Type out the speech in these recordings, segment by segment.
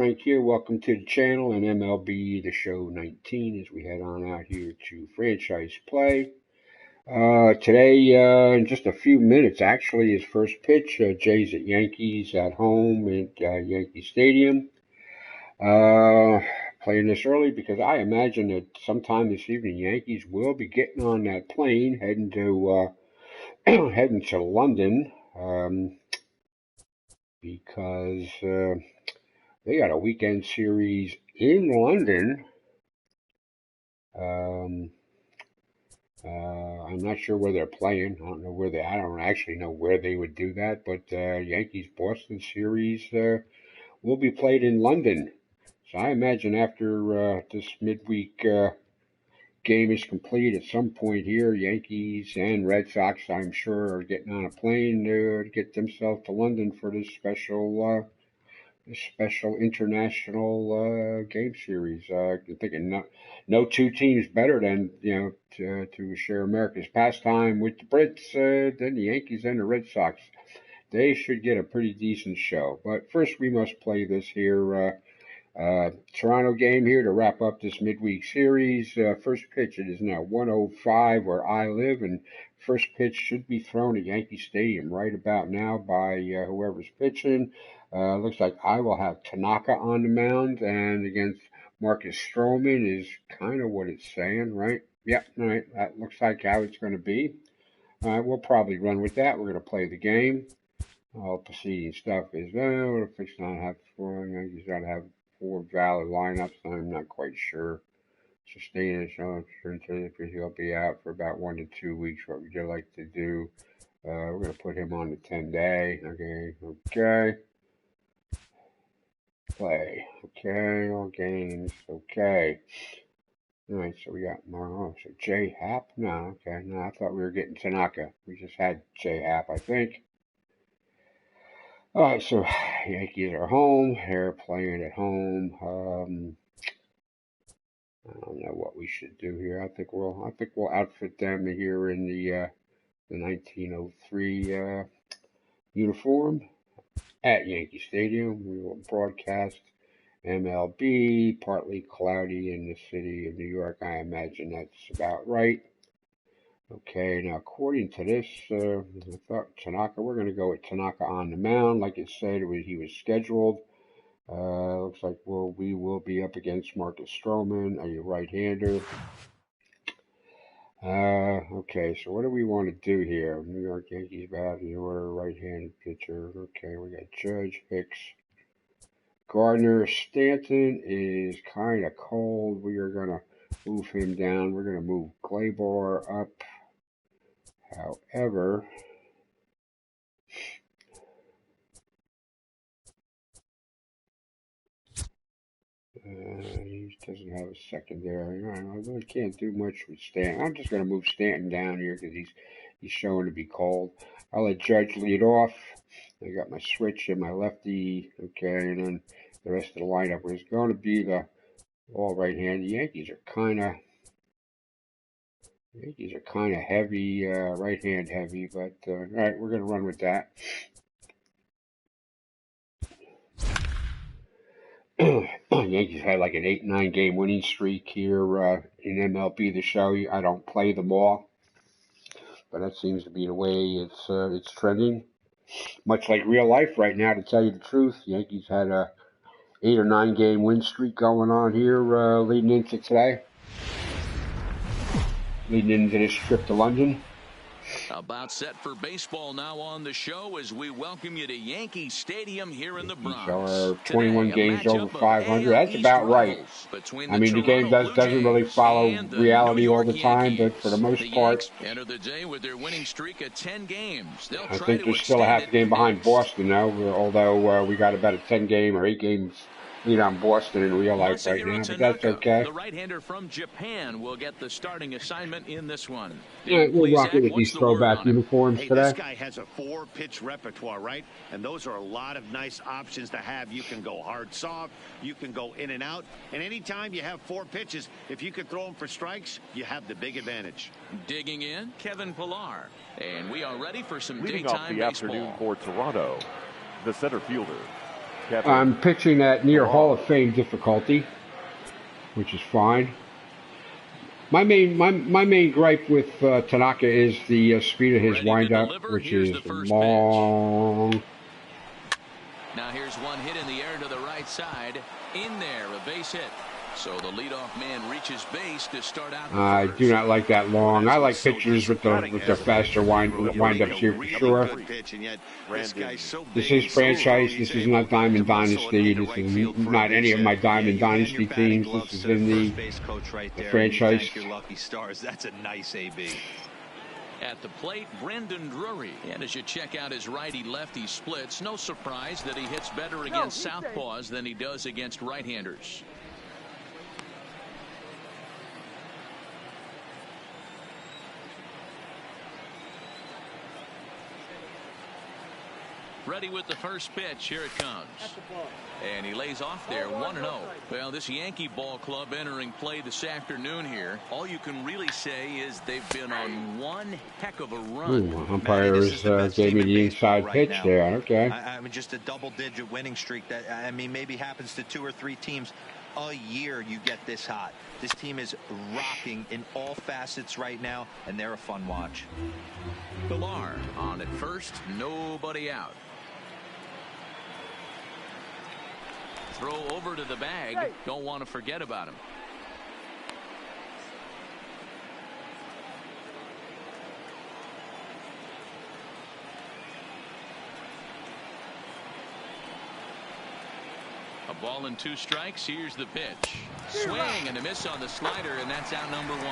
Frank here. Welcome to the channel and MLB The Show 19 as we head on out here to franchise play. Today, in just a few minutes, actually, his first pitch. Jays at Yankees at home at Yankee Stadium. Playing this early because I imagine that sometime this evening, Yankees will be getting on that plane heading to heading to London because. They got a weekend series in London. I'm not sure where they're playing. I don't actually know where they would do that, but Yankees Boston series will be played in London. So I imagine after this midweek game is complete, at some point here, Yankees and Red Sox, I'm sure, are getting on a plane to get themselves to London for this special international game series. I'm thinking no two teams better than to share America's pastime with the Brits than the Yankees and the Red Sox. They should get a pretty decent show. But first, we must play this here Toronto game here to wrap up this midweek series. First pitch, it is now 1:05 where I live, and first pitch should be thrown at Yankee Stadium right about now by whoever's pitching. Looks like I will have Tanaka on the mound, and against Marcus Stroman is kind of what it's saying, right? Yep, all right, that looks like how it's going to be. All right, we'll probably run with that. We're going to play the game. All preceding stuff is, we're fixing on have four, Yankees got to have 4 valid lineups. I'm not quite sure. Sustain it, so he'll be out for about 1 to 2 weeks. What would you like to do? We're going to put him on the 10-day. Okay. Play. Okay, all games. Okay. All right, so we got so J Happ? No, okay. No, I thought we were getting Tanaka. We just had J Happ, I think. All right, so Yankees are home. They're playing at home. I don't know what we should do here. I think we'll outfit them here in the 1903 uniform at Yankee Stadium. We will broadcast MLB, partly cloudy in the city of New York. I imagine that's about right. Okay, now according to this, I thought Tanaka, we're going to go with Tanaka on the mound. Like it said, he was scheduled. Looks like we will be up against Marcus Stroman, a right-hander. Okay, so what do we want to do here? New York Yankees batting order, right-handed pitcher. Okay, we got Judge, Hicks, Gardner. Stanton is kind of cold. We are going to move him down. We're going to move Gleyber up. However, he doesn't have a secondary. I really can't do much with Stanton. I'm just going to move Stanton down here because he's showing to be cold. I'll let Judge lead off. I got my switch and my lefty. Okay, and then the rest of the lineup was going to be the all right-handed. Yankees are kind of heavy, right-hand heavy, but all right, we're going to run with that. Yankees had like an 8-9 game winning streak here in MLB The Show. I don't play them all, but that seems to be the way it's trending. Much like real life right now, to tell you the truth. Yankees had a 8 or 9 game win streak going on here leading into today, leading into this trip to London. About set for baseball now on the show as we welcome you to Yankee Stadium here in the Bronx. Are 21 games over 500. That's East about right. I mean, the game doesn't really follow reality all the time, but for the most part, enter the day with their winning streak of 10 games. I think they're still a half game behind Boston now, although we got about a 10 game or 8 games lead on Boston in real life right now, but that's okay. The right-hander from Japan will get the starting assignment in this one. We'll rock it with these throwback uniforms today. This guy has a 4-pitch repertoire, right? And those are a lot of nice options to have. You can go hard, soft. You can go in and out. And anytime you have 4 pitches, if you could throw them for strikes, you have the big advantage. Digging in, Kevin Pillar. And we are ready for some Leading daytime off the baseball. afternoon for Toronto, the center fielder, I'm pitching at near Hall of Fame difficulty, which is fine. My main gripe with Tanaka is the speed of his windup, which is long. Now here's one hit in the air to the right side. In there, a base hit. So the leadoff man reaches base to start out. I do not like that long. I like pitchers with the faster windups here for sure. This is franchise. This is not Diamond Dynasty. This is not any of my Diamond Dynasty teams. This is in the franchise. That's a nice AB. At the plate, Brendan Drury. And as you check out his righty-lefty splits, no surprise that he hits better against southpaws than he does against right-handers. Ready with the first pitch. Here it comes. And he lays off there, 1-0. Well, this Yankee ball club entering play this afternoon here. All you can really say is they've been on one heck of a run. Ooh, umpires gave me the inside pitch there. Okay. I mean, just a double-digit winning streak that, I mean, maybe happens to 2 or 3 teams a year. You get this hot. This team is rocking in all facets right now, and they're a fun watch. Villar on at first, nobody out. Throw over to the bag. Don't want to forget about him. A ball and 2 strikes. Here's the pitch. Swing and a miss on the slider, and that's out number 1.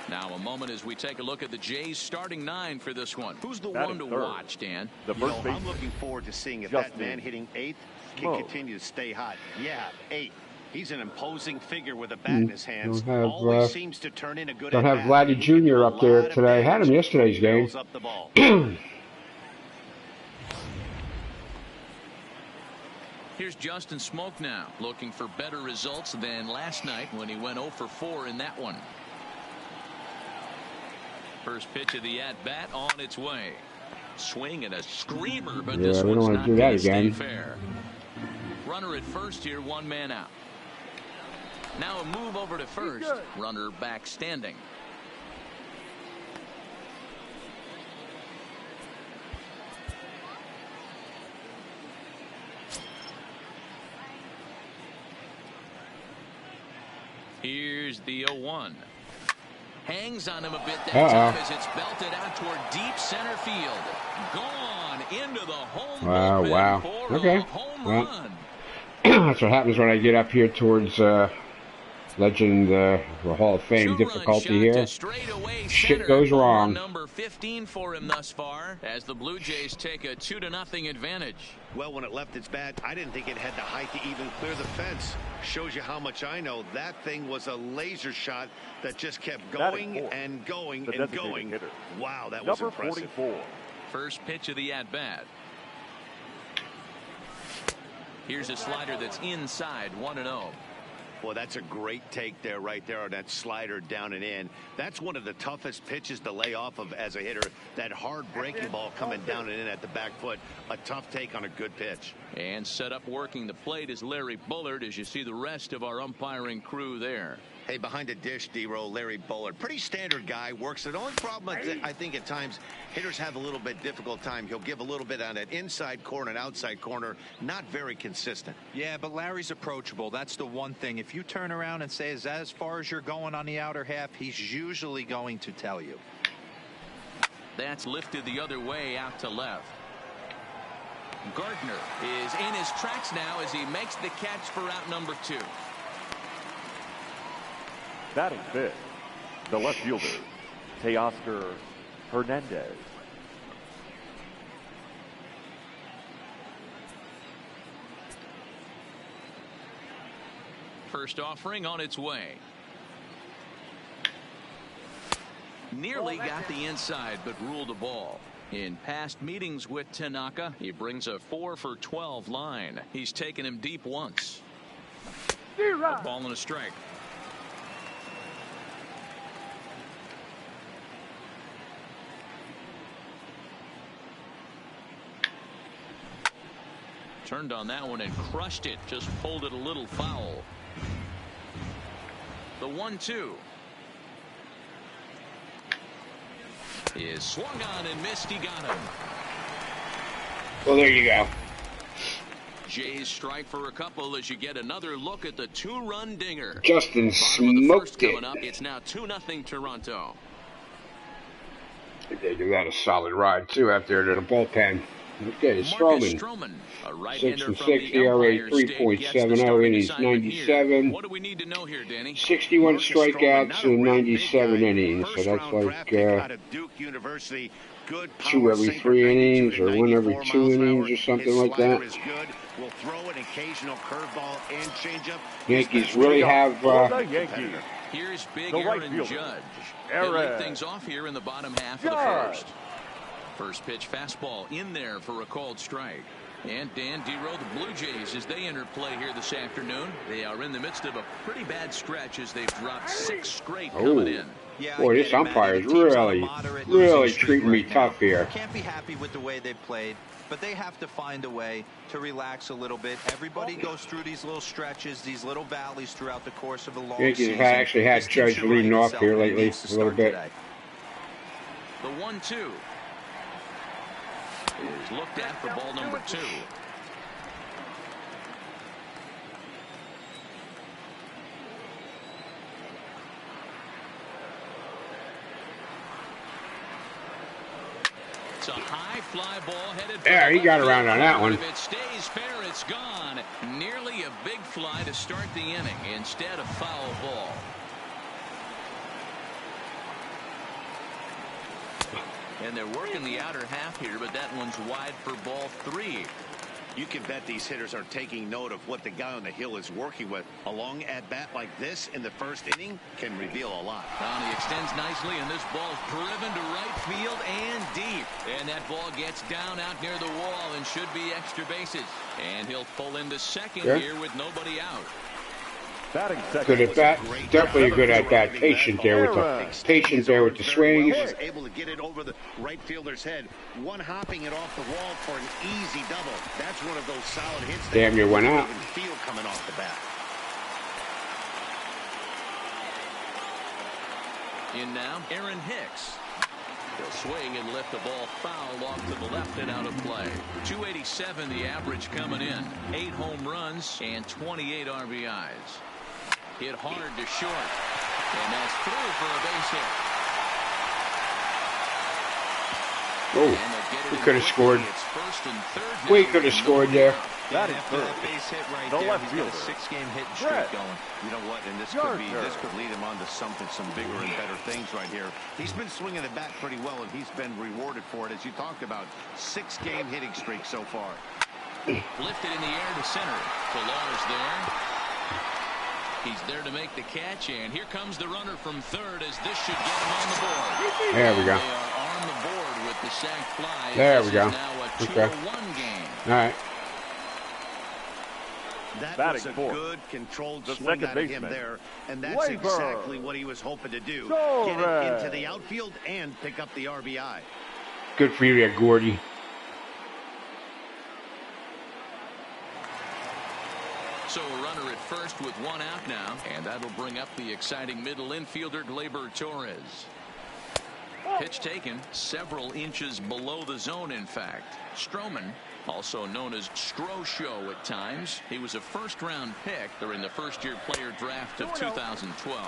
Now a moment as we take a look at the Jays starting 9 for this one. Who's the one to watch, Dan? I'm looking forward to seeing if that man hitting 8th can continue to stay hot. Yeah, 8. He's an imposing figure with a bat in his hands. Always seems to turn in a good. Don't have Vladdy Jr. up there today. I had him yesterday's game. Here's Justin Smoke now, looking for better results than last night when he went 0 for 4 in that one. First pitch of the at-bat on its way. Swing and a screamer, but this one's not going to stay fair. Runner at first here, 1 man out. Now a move over to first. Runner back standing. Here's the 0-1. Hangs on him a bit that time as it's belted out toward deep center field. Gone into the home run. Wow. Okay. Home run. That's what happens when I get up here towards Legend, the Hall of Fame difficulty here. Shit goes wrong. Number 15 for him thus far as the Blue Jays take a 2-0 advantage. Well, when it left its bat, I didn't think it had the height to even clear the fence. Shows you how much I know. That thing was a laser shot that just kept going and going and going. Wow, that was impressive. 44. First pitch of the at-bat. Here's a slider that's inside, 1-0. Well, that's a great take there, right there on that slider down and in. That's one of the toughest pitches to lay off of as a hitter. That hard breaking ball coming down and in at the back foot. A tough take on a good pitch. And set up working the plate is Larry Bullard as you see the rest of our umpiring crew there. Hey, behind the dish, D-Row, Larry Bullard. Pretty standard guy, works it. The only problem, I think, at times, hitters have a little bit difficult time. He'll give a little bit on that inside corner and outside corner. Not very consistent. Yeah, but Larry's approachable. That's the one thing. If you turn around and say, is that as far as you're going on the outer half, he's usually going to tell you. That's lifted the other way out to left. Gardner is in his tracks now as he makes the catch for out number 2. Batting fifth, the left fielder, Teoscar Hernandez. First offering on its way. Nearly got the inside, but ruled a ball. In past meetings with Tanaka, he brings a 4 for 12 line. He's taken him deep once. A ball and a strike. Turned on that one and crushed it. Just pulled it a little foul. The 1-2 is swung on and missed. He got him. Well, there you go. Jays strike for a couple as you get another look at the 2-run dinger. Justin smoked it. Coming up, it's now 2-0 Toronto. They do that a solid ride too out there to the bullpen. Okay, Stroman. 6 and 6 ERA, 3.70 innings, 97. What do we need to know here, Danny? 61 strikeouts in 97 innings. So that's like 2 every 3 innings or 1 every 2 innings or something like that. Will throw an occasional curveball and changeup. Yankees really have. Here's big Aaron Judge. He'll lead things off here in the bottom half of the first. First pitch fastball in there for a called strike. And Dan Dero, the Blue Jays, as they enter play here this afternoon, they are in the midst of a pretty bad stretch as they've dropped 6 straight coming in. Yeah, boy, this umpire is really treating me tough here. Can't be happy with the way they played, but they have to find a way to relax a little bit. Everybody goes through these little stretches, these little valleys throughout the course of a long Yankees season. have actually had Judge leading off here lately a little bit. The 1-2 is looked at for ball number 2. It's a high fly ball headed. Yeah, he got around on that one. If it stays fair, it's gone. Nearly a big fly to start the inning. Instead, a foul ball. And they're working the outer half here, but that one's wide for ball 3. You can bet these hitters are taking note of what the guy on the hill is working with. A long at-bat like this in the first inning can reveal a lot. He extends nicely, and this ball's driven to right field and deep. And that ball gets down out near the wall and should be extra bases. And he'll pull into second here with nobody out. Good at bat. Definitely a good at bat. Patient there with the swings. Able to get it over the right fielder's head. One hopping it off the wall for an easy double. That's one of those solid hits. Damn near went out. Feel coming off the bat. In now, Aaron Hicks. He'll swing and lift the ball foul off to the left and out of play. 287 the average coming in. 8 home runs and 28 RBIs. Hit hard to short. And that's through for a base hit. Oh, we could have scored. We could have scored there. That is good. Base hit right there. Left fielder. 6-game hitting streak going. You know what? And this could lead him on to some bigger and better things right here. He's been swinging the bat pretty well, and he's been rewarded for it, as you talked about. 6-game hitting streak so far. Lifted in the air to center. Pilar's there. He's there to make the catch, and here comes the runner from third as this should get him on the board. There we go. They are on the board with the sac fly. There we go. Now a 2-1 game. All right. That was a good, controlled swing out of him there, and that's exactly what he was hoping to do. Get it into the outfield and pick up the RBI. Good for you there, Gordy. So a runner at first with 1 out now, and that'll bring up the exciting middle infielder Gleyber Torres. Pitch taken several inches below the zone, in fact. Stroman, also known as Strosho at times. He was a first-round pick during the first-year player draft of 2012.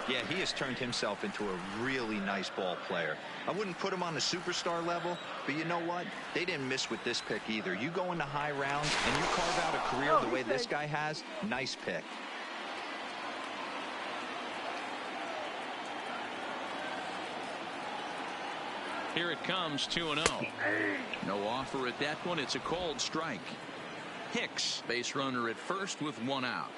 Yeah, he has turned himself into a really nice ball player. I wouldn't put him on the superstar level, but you know what? They didn't miss with this pick either. You go into high rounds and you carve out a career the way this guy has, nice pick. Here it comes, 2-0. No offer at that one. It's a cold strike. Hicks, base runner at first with 1 out.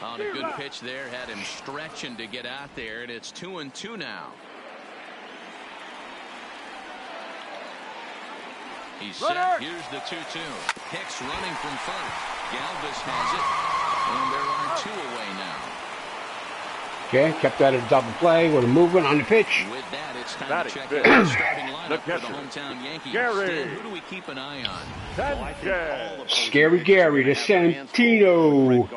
On a good pitch there, had him stretching to get out there, and it's 2-2 now. He's set. Here's the 2-2. Hicks running from first. Galvis has it, and there are 2 away now. Okay, kept that at a double play with a movement on the pitch. With that, it's time to check out the starting lineup for the hometown Yankees. Gary. Who do we keep an eye on? Scary Gary to Santino.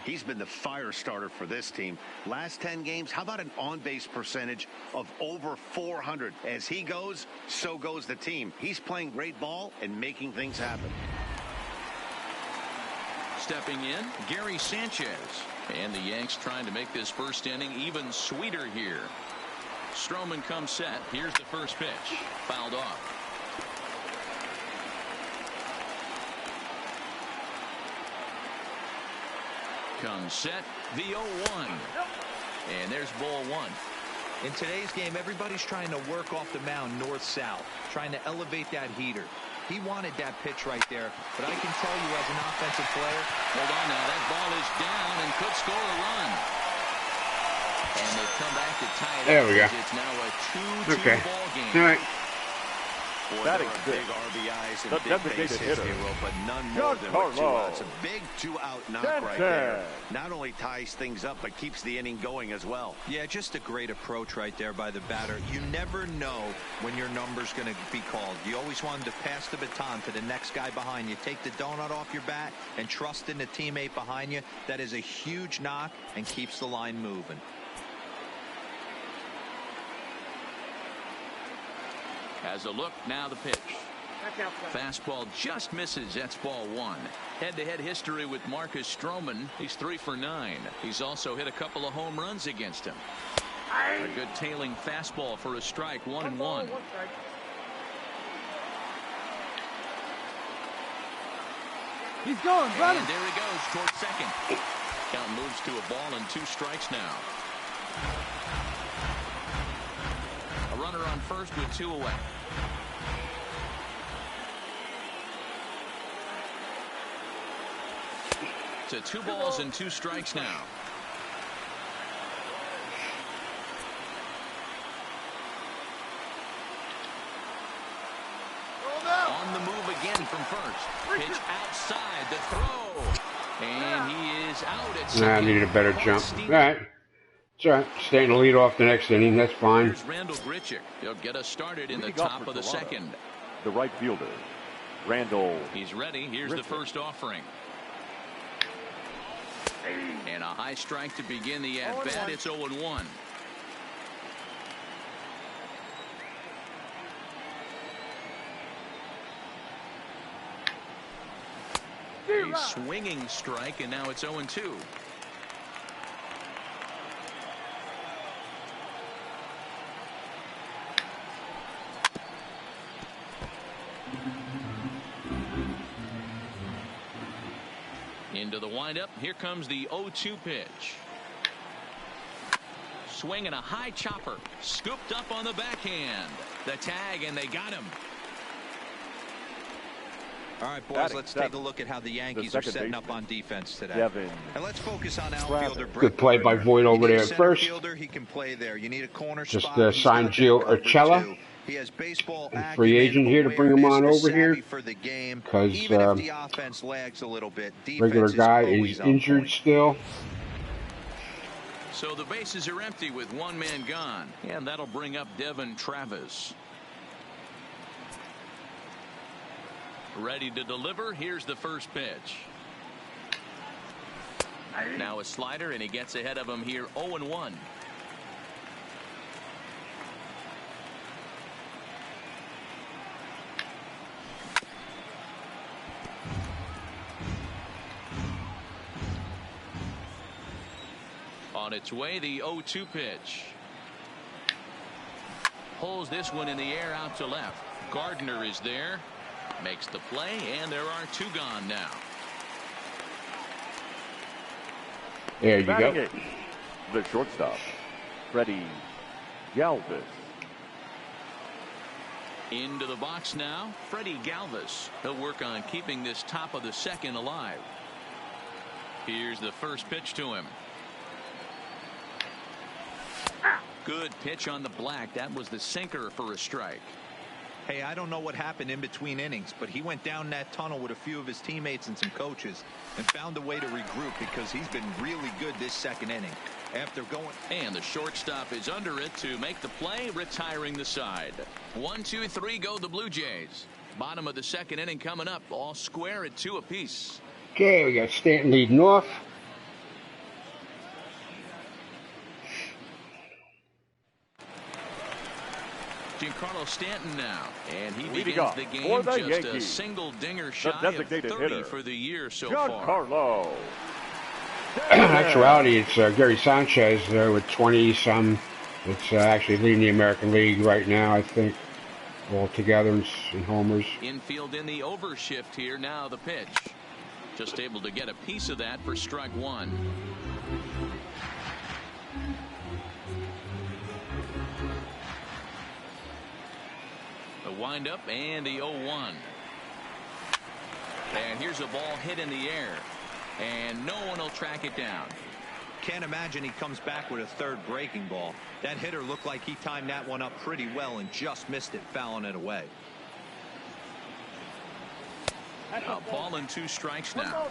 He's been the fire starter for this team. Last 10 games, how about an on-base percentage of over 400? As he goes, so goes the team. He's playing great ball and making things happen. Stepping in, Gary Sanchez. And the Yanks trying to make this first inning even sweeter here. Stroman comes set. Here's the first pitch. Fouled off. Comes set. The 0-1. And there's ball one. In today's game, everybody's trying to work off the mound north-south, trying to elevate that heater. He wanted that pitch right there, but I can tell you as an offensive player, hold on now, that ball is down and could score a run. And they come back to tie it there we go. It's now a 2-2 ball game. All right. Boy, there are big RBIs and big base hits, but none more than with 2 outs. A big 2-out knock right there. Not only ties things up, but keeps the inning going as well. Yeah, just a great approach right there by the batter. You never know when your number's going to be called. You always want to pass the baton to the next guy behind you. Take the donut off your bat and trust in the teammate behind you. That is a huge knock and keeps the line moving. Has a look, now the pitch. Fastball just misses. That's ball one. Head-to-head history with Marcus Stroman. He's 3 for 9. He's also hit a couple of home runs against him. A good tailing fastball for a strike. 1-1. He's going, brother. And there he goes towards second. Count moves to a ball and 2 strikes now. A runner on first with 2 away. To 2 balls and 2 strikes now. On the move again from first. Pitch outside the throw. And he is out at second. I needed a better jump. All right. It's all right. Staying to lead off the next inning. That's fine. Here's Randall Grichuk. He'll get us started in the top of the second. The right fielder, Randall. He's ready. Here's the first offering. And a high strike to begin the at-bat. It's 0-1. A swinging strike, and now it's 0-2. Into the windup. Here comes the 0-2 pitch. Swinging a high chopper. Scooped up on the backhand. The tag, and they got him. All right, boys, let's take a look at how the Yankees are setting up on defense today. And let's focus on outfielder. Good play by Voit over there at first. He can play there. You need a corner just spot. signed Gio Urshela. He has baseball free agent here to bring him on over here because regular guy is injured still. So the bases are empty with 1 man gone, and that'll bring up Devin Travis. Ready to deliver. Here's the first pitch. Now a slider, and he gets ahead of him here. 0-1. On its way, the 0-2 pitch. Pulls this one in the air out to left. Gardner is there. Makes the play, and there are 2 gone now. There you go. The shortstop, Freddie Galvis. Into the box now, Freddie Galvis. He'll work on keeping this top of the second alive. Here's the first pitch to him. Good pitch on the black. That was the sinker for a strike. Hey, I don't know what happened in between innings, but he went down that tunnel with a few of his teammates and some coaches and found a way to regroup because he's been really good this second inning. After going. And the shortstop is under it to make the play, retiring the side. 1, 2, 3 go the Blue Jays. Bottom of the second inning coming up, all square at 2 apiece. Okay, we got Stanton leading off. Giancarlo Stanton now, and he begins the game for the just Yankees. A single dinger shy of 30 hitter for the year so Giancarlo. In actuality, it's Gary Sanchez with 20-some. It's actually leading the American League right now, I think, altogether in homers. Infield in the overshift here. Now the pitch. Just able to get a piece of that for strike 1. The windup and the 0-1. And here's a ball hit in the air. And no one will track it down. Can't imagine he comes back with a third breaking ball. That hitter looked like he timed that one up pretty well and just missed it, fouling it away. A ball and 2 strikes now.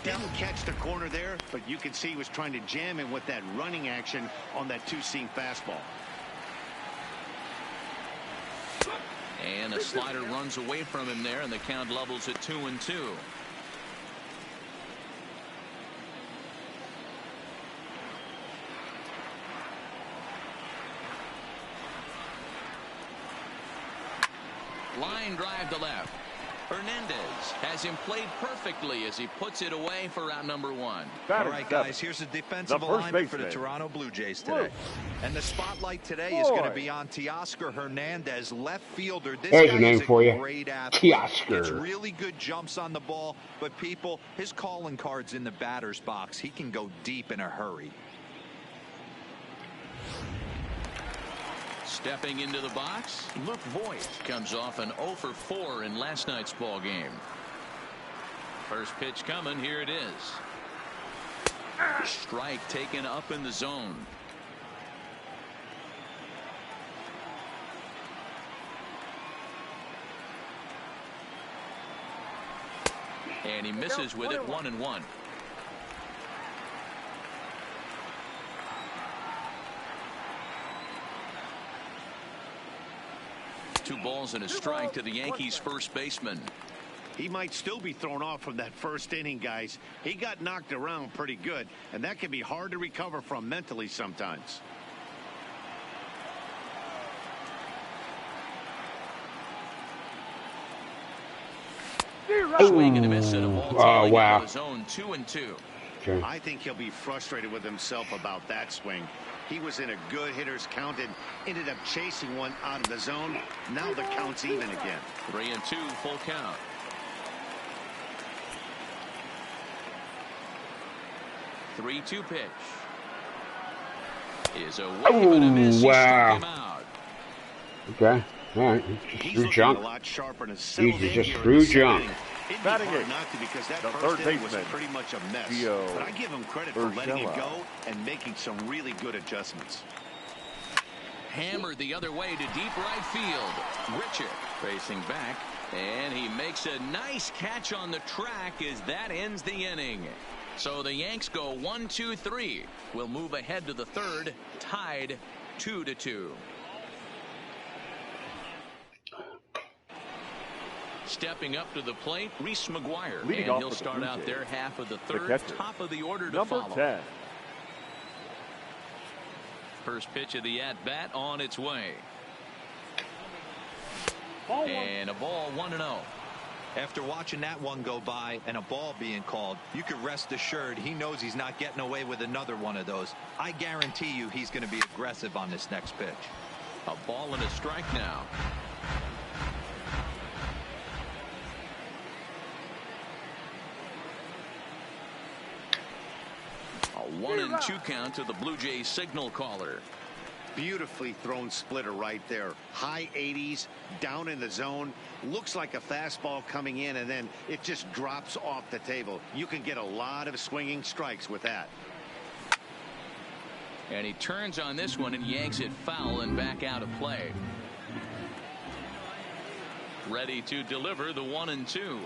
Didn't catch the corner there, but you can see he was trying to jam him with that running action on that 2-seam fastball. And a slider runs away from him there, and the count levels at 2-2. Line drive to left. Hernandez has him played perfectly as he puts it away for out number 1. All right, guys, here's a defensive alignment for the Toronto Blue Jays today. And the spotlight today is going to be on Teoscar Hernandez, left fielder. This There's guy a name is for a you. great athlete. Teoscar. Gets really good jumps on the ball, but people, his calling card's in the batter's box. He can go deep in a hurry. Stepping into the box, Luke Voigt comes off an 0 for 4 in last night's ball game. First pitch coming, here it is. Strike taken up in the zone. And he misses with it, 1-1. Two balls and a strike to the Yankees first baseman. He might still be thrown off from that first inning, guys. He got knocked around pretty good, and that can be hard to recover from mentally sometimes. Swing and a miss and a ball. Oh, wow. Zone 2-2. Okay. I think he'll be frustrated with himself about that swing. He was in a good hitter's count and ended up chasing one out of the zone. Now the count's even again. 3-2, full count. Three-two pitch is a wave and a miss. Wow. He struck him out. Okay. All right. Just He's through looking junk. a lot sharper and He's settled in just here in through the second junk. inning. It'd be Batting hard eighth, not to because that the first third inning was baseman, pretty much a mess. Gio But I give him credit for letting it Urshela. go and making some really good adjustments. Hammered the other way to deep right field. Richard racing back, and he makes a nice catch on the track as that ends the inning. So the Yanks go 1-2-3. We'll move ahead to the third, tied 2-2. Stepping up to the plate, Reese McGuire, Leading and off he'll for the start Blue out Jays, their half of the the third, catcher, top of the order to number follow. 10. First pitch of the at-bat on its way. And a ball 1-0. After watching that one go by and a ball being called, you could rest assured he knows he's not getting away with another one of those. I guarantee you he's going to be aggressive on this next pitch. A ball and a strike now. A 1-2 count to the Blue Jays signal caller. Beautifully thrown splitter right there. High 80s, down in the zone. Looks like a fastball coming in, and then it just drops off the table. You can get a lot of swinging strikes with that. And he turns on this one and yanks it foul and back out of play. Ready to deliver the 1-2.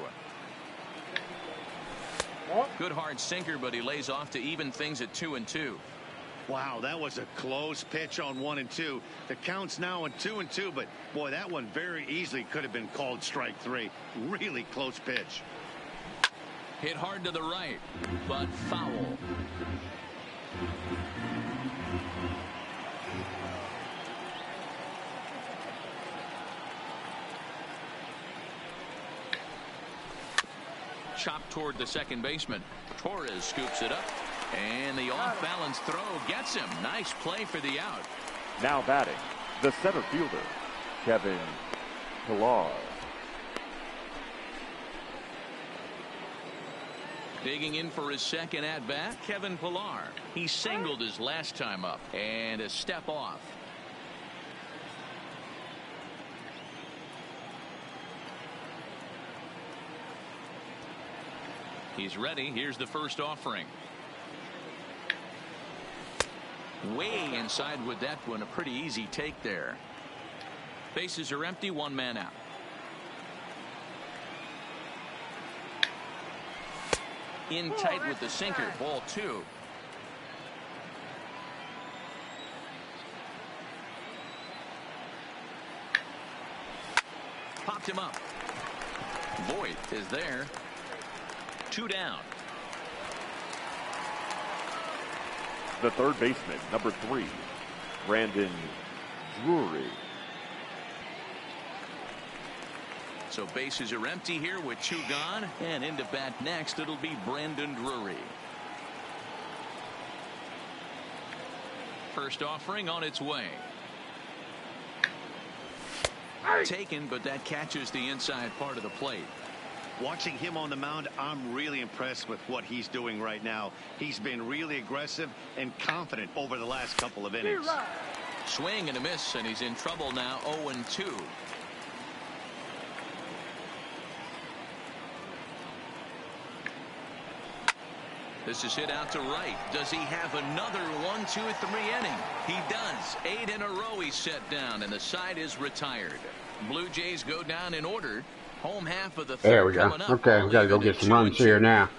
Good hard sinker, but he lays off to even things at 2-2. Wow, that was a close pitch on 1-2. The count's now at 2-2, but boy, that one very easily could have been called strike 3. Really close pitch. Hit hard to the right, but foul. Chopped toward the second baseman. Torres scoops it up, and the off-balance throw gets him. Nice play for the out. Now batting, the center fielder, Kevin Pillar. Digging in for his second at-bat, Kevin Pillar. He singled his last time up, and a step off. He's ready. Here's the first offering. Way inside with that one. A pretty easy take there. Bases are empty. One man out. In tight with the sinker. Ball 2. Popped him up. Voit is there. 2 down. The third baseman, number 3, Brandon Drury. So bases are empty here with 2 gone, and into bat next it'll be Brandon Drury. First offering on its way. Taken, but that catches the inside part of the plate. Watching him on the mound, I'm really impressed with what he's doing right now. He's been really aggressive and confident over the last couple of innings. Swing and a miss, and he's in trouble now. 0-2. This is hit out to right. Does he have another 1, 2, 3 inning? He does. 8 in a row he's set down, and the side is retired. Blue Jays go down in order. Home half of the third. There we go. Okay, we got to go get some runs here now.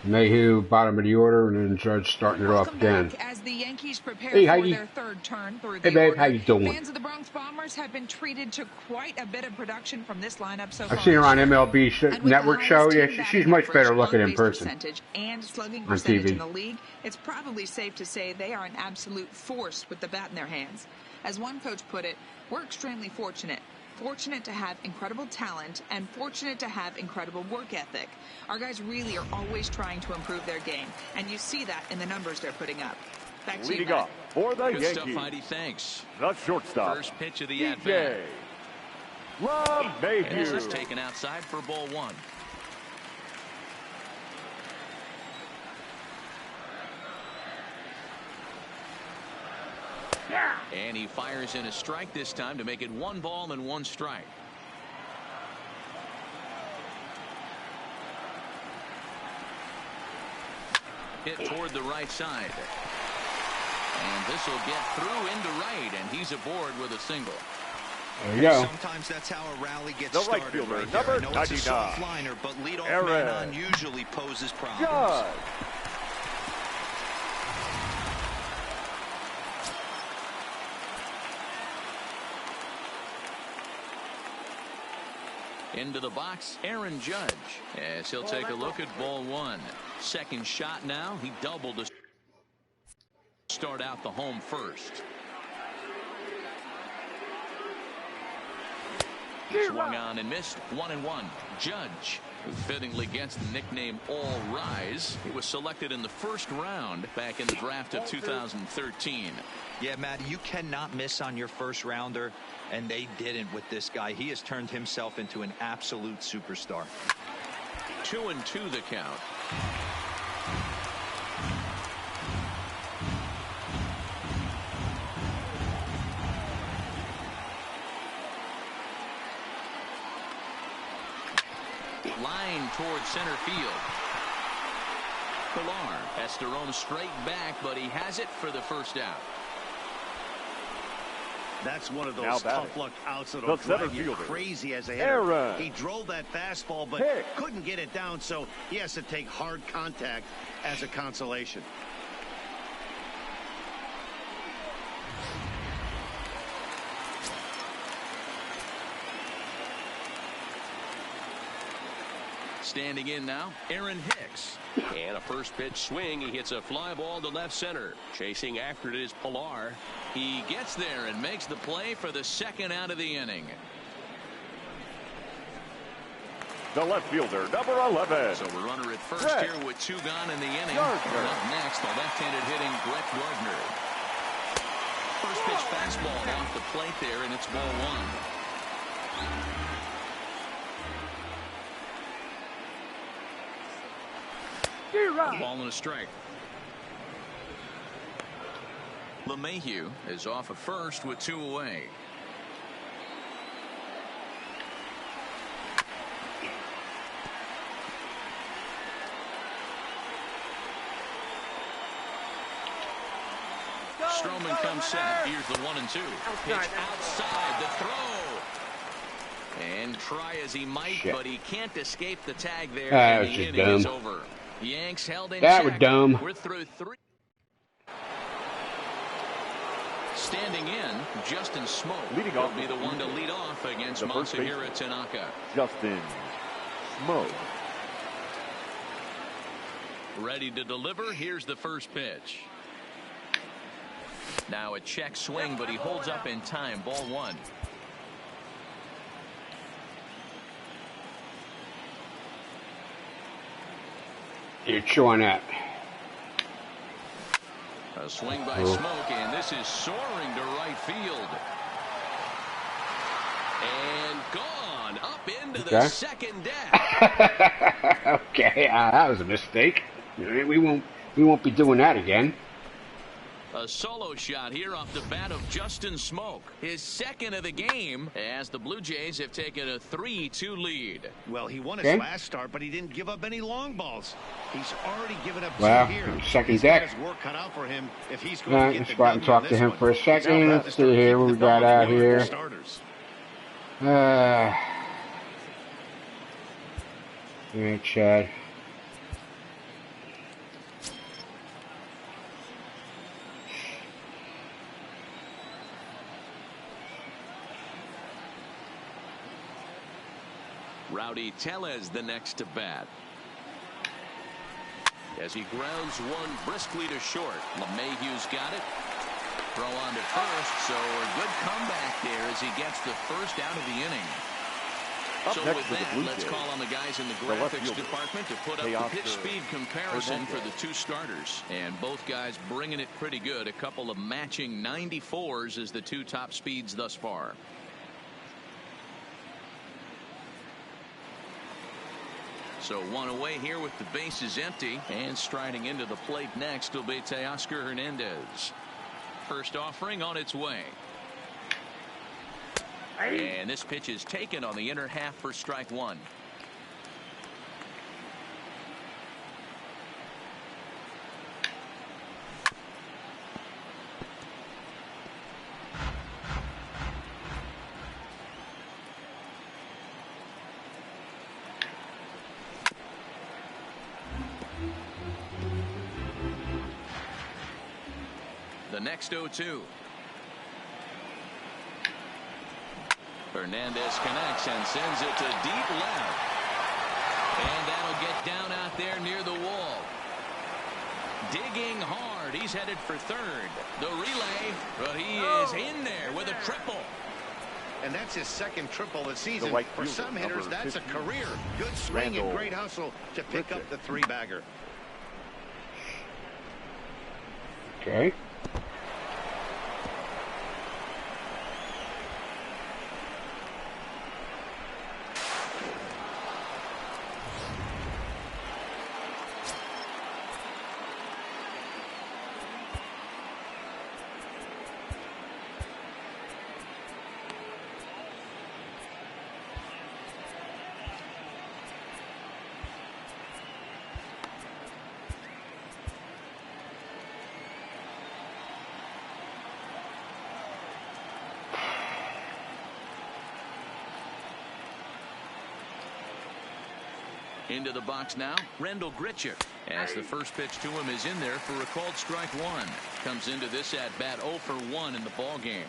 Mayhew, bottom of the order, and then Judge starting it off again. As the Yankees prepare for their third turn through the order, how you doing? Fans of the Bronx Bombers have been treated to quite a bit of production from this lineup so far. I've seen her on MLB Network show. Yeah, she's much better looking in person. And slugging on percentage TV. in the league, it's probably safe to say they are an absolute force with the bat in their hands. As one coach put it, we're extremely fortunate. Fortunate to have incredible talent and fortunate to have incredible work ethic. Our guys really are always trying to improve their game, and you see that in the numbers they're putting up. Back to you, Leading up for the Good Yankees, stuff, Heidi. Thanks. the shortstop, First pitch of the at-bat. Mayhew. And this is taken outside for ball 1. And he fires in a strike this time to make it 1 ball and 1 strike. Hit toward the right side. And this will get through into right, and he's aboard with a single. There you go. Sometimes that's how a rally gets The started. right fielder, Right there. I number know it's a 99, soft liner, but leadoff man on usually poses problems. Judge. Into the box, Aaron Judge, as he'll take a look at ball 1. Second shot now. He doubled to start out the home first. Swung on and missed. 1-1. Judge, who fittingly gets the nickname All Rise. He was selected in the first round back in the draft of 2013. Yeah, Matt, you cannot miss on your first rounder, and they didn't with this guy. He has turned himself into an absolute superstar. 2-2 the count. Line towards center field. Pillar has to roam straight back, but he has it for the first out. That's one of Now those batting, tough luck outs the that'll center drive you fielder, crazy as a hitter. Aaron. He drove that fastball, but Hicks. couldn't get it down, so he has to take hard contact as a consolation. Standing in now, Aaron Hicks. And a first pitch swing. He hits a fly ball to left center. Chasing after it is Pilar. He gets there and makes the play for the second out of the inning. The left fielder, number 11. So we're runner at first Brett here with 2 gone in the inning. Gardner. And up next, the left-handed hitting Brett Gardner. First pitch fastball off the plate there, and it's ball 1. A ball and a strike. LeMahieu is off at first with 2 away. Stroman comes set. Here's the 1-2. Pitch outside the throw. And try as he might, but he can't escape the tag there. And the inning is over. Yanks held in that check. was dumb. We're through 3. Standing in, Justin Smoke Leading will off be the one to lead off against the first Masahiro Tanaka. Justin Smoke. Ready to deliver. Here's the first pitch. Now a check swing, but he holds up in time. Ball 1. You're chewing that. A swing by Smoke, and this is soaring to right field. And gone up into the second deck. Okay, that was a mistake. We won't be doing that again. A solo shot here off the bat of Justin Smoke. His second of the game as the Blue Jays have taken a 3-2 lead. Well, he won his last start, but he didn't give up any long balls. He's already given up 2 here. Second deck. He's got his work cut out for him if he's going to get let's the go out and talk to him for a second. Let's see here what we got out here. Alright, Chad. Rowdy Tellez the next to bat. As he grounds one briskly to short. LeMahieu's got it. Throw on to first, so a good comeback there as he gets the first out of the inning. So with that, let's call on the guys in the graphics department to put up the pitch speed comparison for the 2 starters. And both guys bringing it pretty good. A couple of matching 94s as the 2 top speeds thus far. So 1 away here with the bases empty, and striding into the plate next will be Teoscar Hernandez. First offering on its way. And this pitch is taken on the inner half for strike 1. The next 0-2. Hernandez connects and sends it to deep left. And that'll get down out there near the wall. Digging hard. He's headed for third. The relay, but he is in there with a triple. And that's his second triple this season. For some hitters, that's a career. Good swing and great hustle to pick up the 3-bagger. Okay. Into the box now, Rendell Grichuk. As the first pitch to him is in there for a called strike one. Comes into this at bat 0 for 1 in the ball game.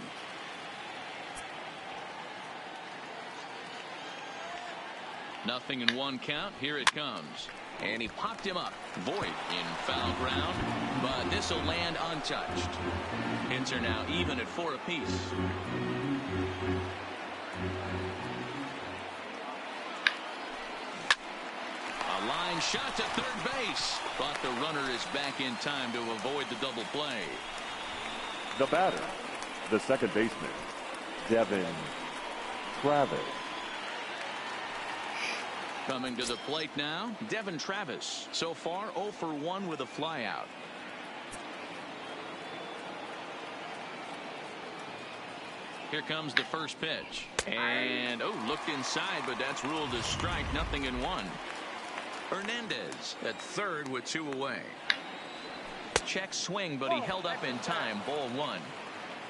Nothing in one count. Here it comes. And he popped him up. Voit in foul ground. But this will land untouched. Hits are now even at 4 apiece. A line shot to third base. But the runner is back in time to avoid the double play. The batter, the second baseman, Devin Travis. Coming to the plate now, Devin Travis. So far 0 for 1 with a flyout. Here comes the first pitch. And, looked inside, but that's ruled a strike. Nothing in one. Hernandez at third with 2 away. Check swing, but he held up in time. Ball 1.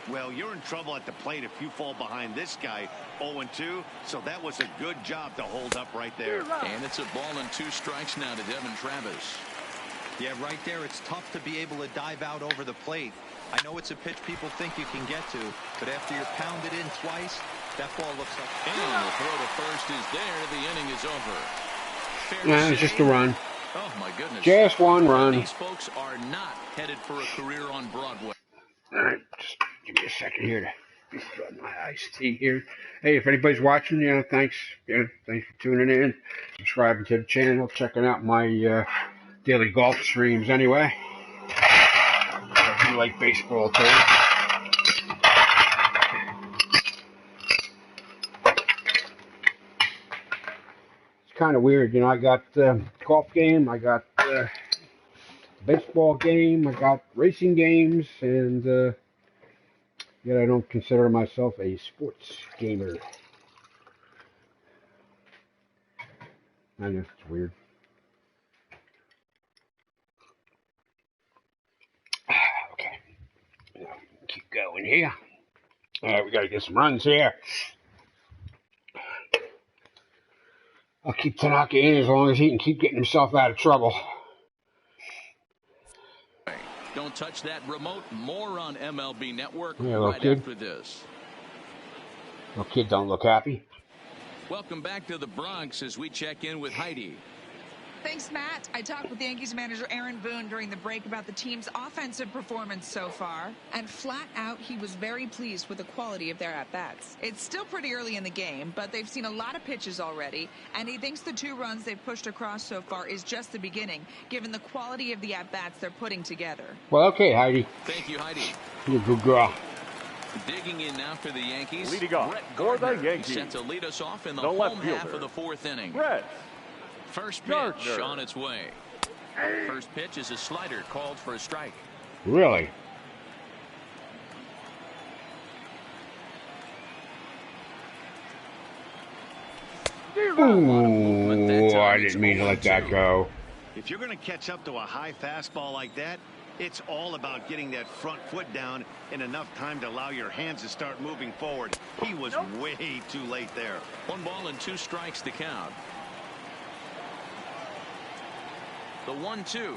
Well, you're in trouble at the plate if you fall behind this guy 0-2. So that was a good job to hold up right there. And it's a ball and 2 strikes now to Devin Travis. Yeah, right there. It's tough to be able to dive out over the plate. I know it's a pitch people think you can get to, but after you're pounded in twice, that ball looks like. And the throw to first is there. The inning is over. No, it's just a run. Oh my goodness. Just one run. These folks are not headed for a career on Broadway. All right, just give me a second here to fill my iced tea here. Hey, if anybody's watching, thanks. Thanks for tuning in, subscribing to the channel, checking out my daily golf streams. Anyway, I do like baseball too. It's kind of weird, I got golf game, I got baseball game, I got racing games, and yet I don't consider myself a sports gamer. I know, it's weird. Okay, now keep going here. All right, we got to get some runs here. I'll keep Tanaka in as long as he can keep getting himself out of trouble. Don't touch that remote. More on MLB Network right after this. Little kid don't look happy. Welcome back to the Bronx as we check in with Heidi. Thanks, Matt. I talked with Yankees manager Aaron Boone during the break about the team's offensive performance so far, and flat out, he was very pleased with the quality of their at-bats. It's still pretty early in the game, but they've seen a lot of pitches already, and he thinks the 2 runs they've pushed across so far is just the beginning, given the quality of the at-bats they're putting together. Well, okay, Heidi. Thank you, Heidi. You're a good girl. Digging in now for the Yankees. Leading off for the Yankees. Set to lead us off in the left home fielder, half of the 4th inning. Brett First pitch Gardner. on its way. First pitch is a slider called for a strike. Really? Ooh, I didn't mean to let that go. If you're going to catch up to a high fastball like that, it's all about getting that front foot down in enough time to allow your hands to start moving forward. He was way too late there. 1 ball and 2 strikes to count. The 1-2.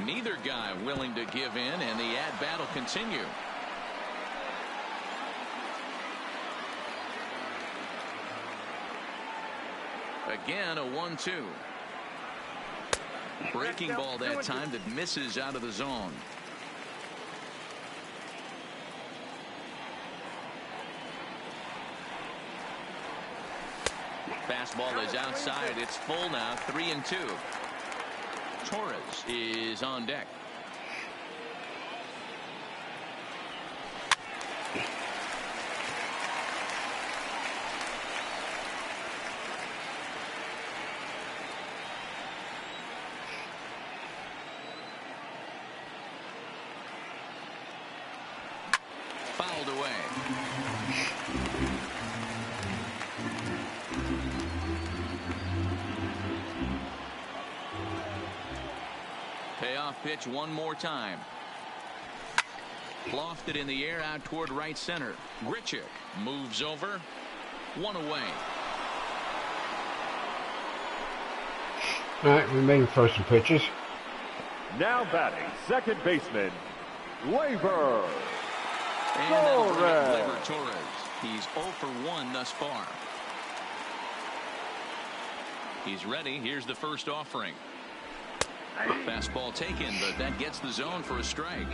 Neither guy willing to give in, and the at-bat will continue. Again, a 1-2. Breaking ball that time that misses out of the zone. Fastball is outside. It's full now. 3-2. Torres is on deck. Fouled away. Payoff pitch one more time. Lofted in the air out toward right center. Grichuk moves over. 1 away. All right, we made him throw some pitches. Now batting, second baseman, Gleyber Torres. He's 0 for 1 thus far. He's ready. Here's the first offering. Fastball taken, but that gets the zone for a strike.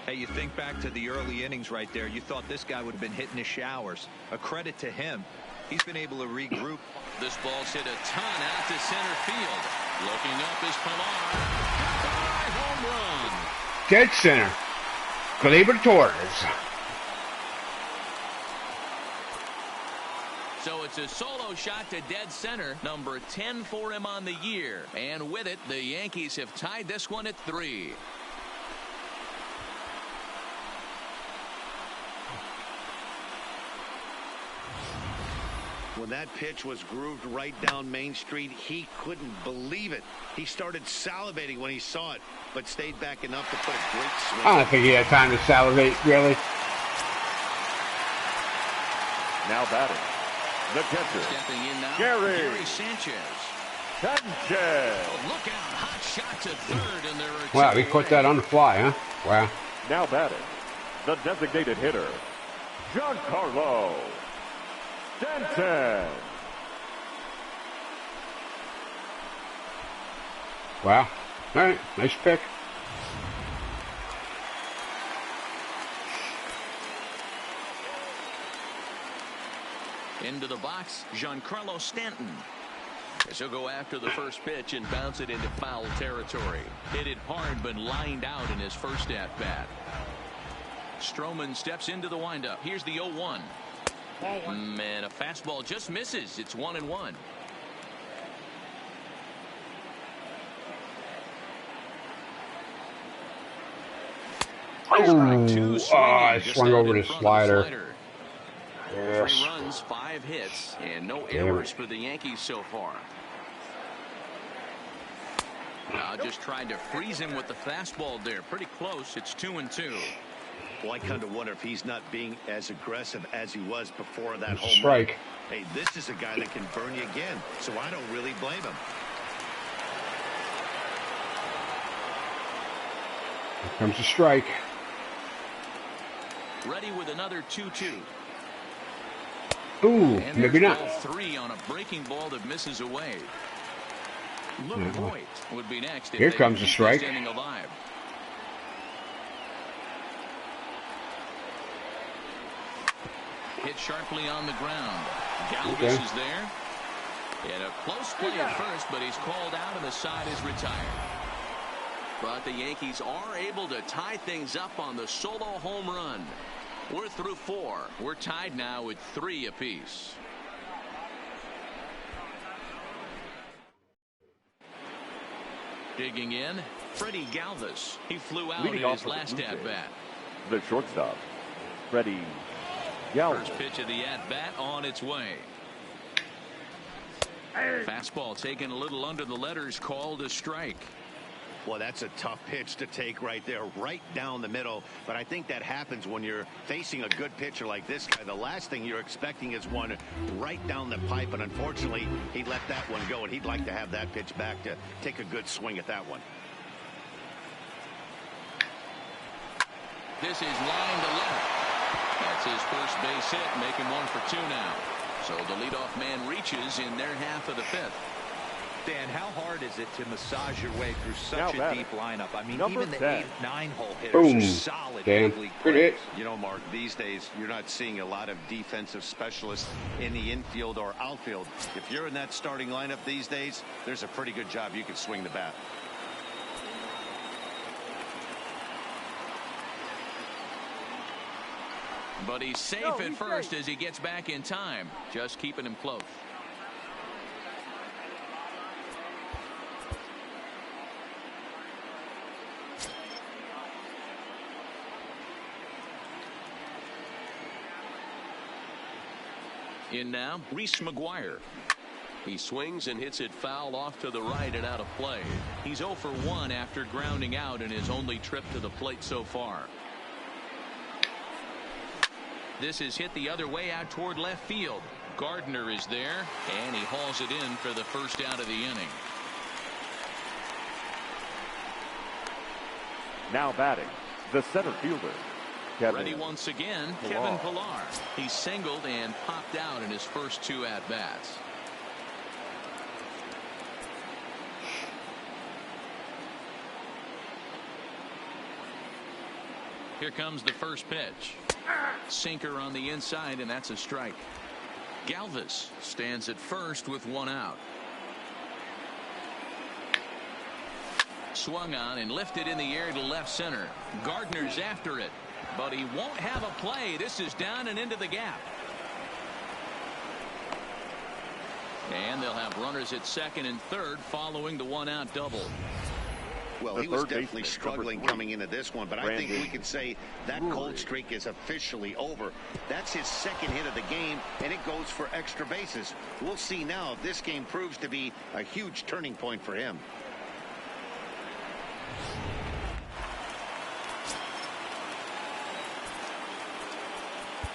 Hey, you think back to the early innings right there. You thought this guy would have been hitting his showers. A credit to him. He's been able to regroup. This ball's hit a ton out to center field. Looking up is Pilar. Goodbye, home run. Dead center. Gleyber Torres. So it's a solo shot to dead center, number 10 for him on the year. And with it, the Yankees have tied this one at 3. When that pitch was grooved right down Main Street, he couldn't believe it. He started salivating when he saw it, but stayed back enough to put a great swing. I don't think he had time to salivate, really. now batting. The catcher. Stepping in now, Gary Sanchez. Sanchez. Oh, look out. Hot shot to third, and there are wow, he caught that on the fly, huh? Wow. Now batting. The designated hitter, Giancarlo Stanton. Wow. All right, nice pick. Into the box, Giancarlo Stanton. As he'll go after the first pitch and bounce it into foul territory. Hit it hard, but lined out in his first at-bat. Stroman steps into the windup. Here's the 0-1. And a fastball just misses. It's 1-1. I swung over the slider. Yes. 3 runs, 5 hits, and no errors for the Yankees so far. Just tried to freeze him with the fastball there. Pretty close. It's 2-2. Well, I kind of wonder if he's not being as aggressive as he was before that It's a home strike. run. Hey, this is a guy that can burn you again, so I don't really blame him. Here comes the strike. Ready with another 2-2. Ooh, And maybe not. ball 3 on a breaking ball that misses away. Luke Voigt would be next. Here comes the strike. Alive. Hit sharply on the ground. Galvis is there. And a close play at first, but he's called out and the side is retired. But the Yankees are able to tie things up on the solo home run. We're through 4. We're tied now with 3 apiece. Digging in, Freddie Galvis. He flew out in his last at-bat. The shortstop, Freddie Galvis. First pitch of the at-bat on its way. Fastball taken a little under the letters, called a strike. Well, that's a tough pitch to take right there, right down the middle. But I think that happens when you're facing a good pitcher like this guy. The last thing you're expecting is one right down the pipe. And unfortunately, he let that one go. And he'd like to have that pitch back to take a good swing at that one. This is line to left. That's his first base hit, making 1 for 2 now. So the leadoff man reaches in their half of the 5th. Dan, how hard is it to massage your way through such a deep lineup? I mean, even the 8, 9-hole hitters are solid. Dan, good hit. You know, Mark, these days you're not seeing a lot of defensive specialists in the infield or outfield. If you're in that starting lineup these days, there's a pretty good job you can swing the bat. But he's safe at first as he gets back in time. Just keeping him close. In now, Reese McGuire. He swings and hits it foul off to the right and out of play. He's 0 for 1 after grounding out in his only trip to the plate so far. This is hit the other way out toward left field. Gardner is there, and he hauls it in for the first out of the inning. Now batting, the center fielder, Kevin Ready once again, Pillar. Kevin Pillar. He singled and popped out in his first 2 at-bats. Here comes the first pitch. Sinker on the inside, and that's a strike. Galvis stands at first with 1 out. Swung on and lifted in the air to left center. Gardner's after it, but he won't have a play. This is down and into the gap. And they'll have runners at second and third following the 1-out double. Well, he was definitely struggling coming into this one, but I think we could say that cold streak is officially over. That's his second hit of the game, and it goes for extra bases. We'll see now if this game proves to be a huge turning point for him.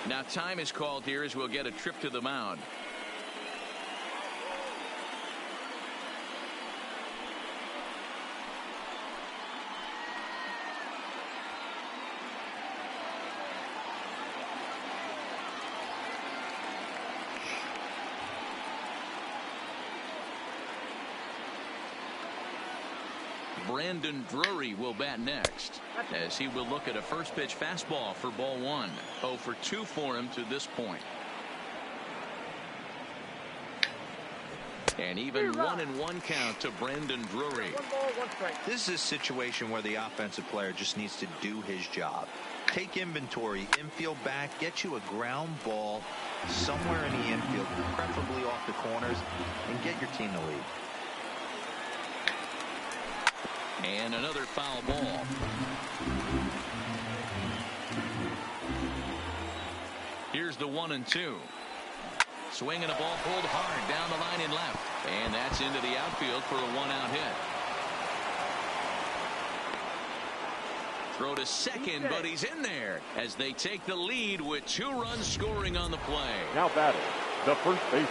Now time is called here as we'll get a trip to the mound. Brandon Drury will bat next, as he will look at a first pitch fastball for ball 1. 0 for 2 for him to this point. And even 1-1 count to Brandon Drury. 1 ball, 1 strike. This is a situation where the offensive player just needs to do his job. Take inventory, infield back, get you a ground ball somewhere in the infield, preferably off the corners, and get your team to lead. And another foul ball. Here's the 1-2. Swinging a ball pulled hard down the line and left. And that's into the outfield for a 1-out hit. Throw to second, but he's in there as they take the lead with 2 runs scoring on the play. Now batting, the first baseman,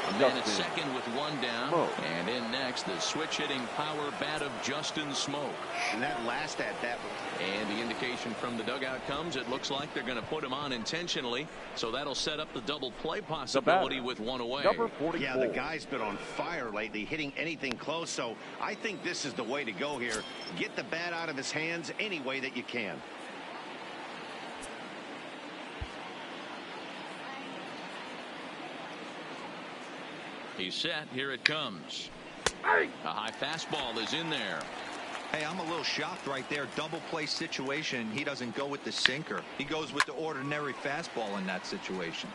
A man at second with 1 down. Smoke. And in next, the switch-hitting power bat of Justin Smoke. And that last at-bat. And the indication from the dugout comes, it looks like they're going to put him on intentionally. So that'll set up the double play possibility with 1 away. Number 44. Yeah, the guy's been on fire lately, hitting anything close. So I think this is the way to go here. Get the bat out of his hands any way that you can. He's set. Here it comes. A high fastball is in there. Hey, I'm a little shocked right there. Double play situation. He doesn't go with the sinker. He goes with the ordinary fastball in that situation.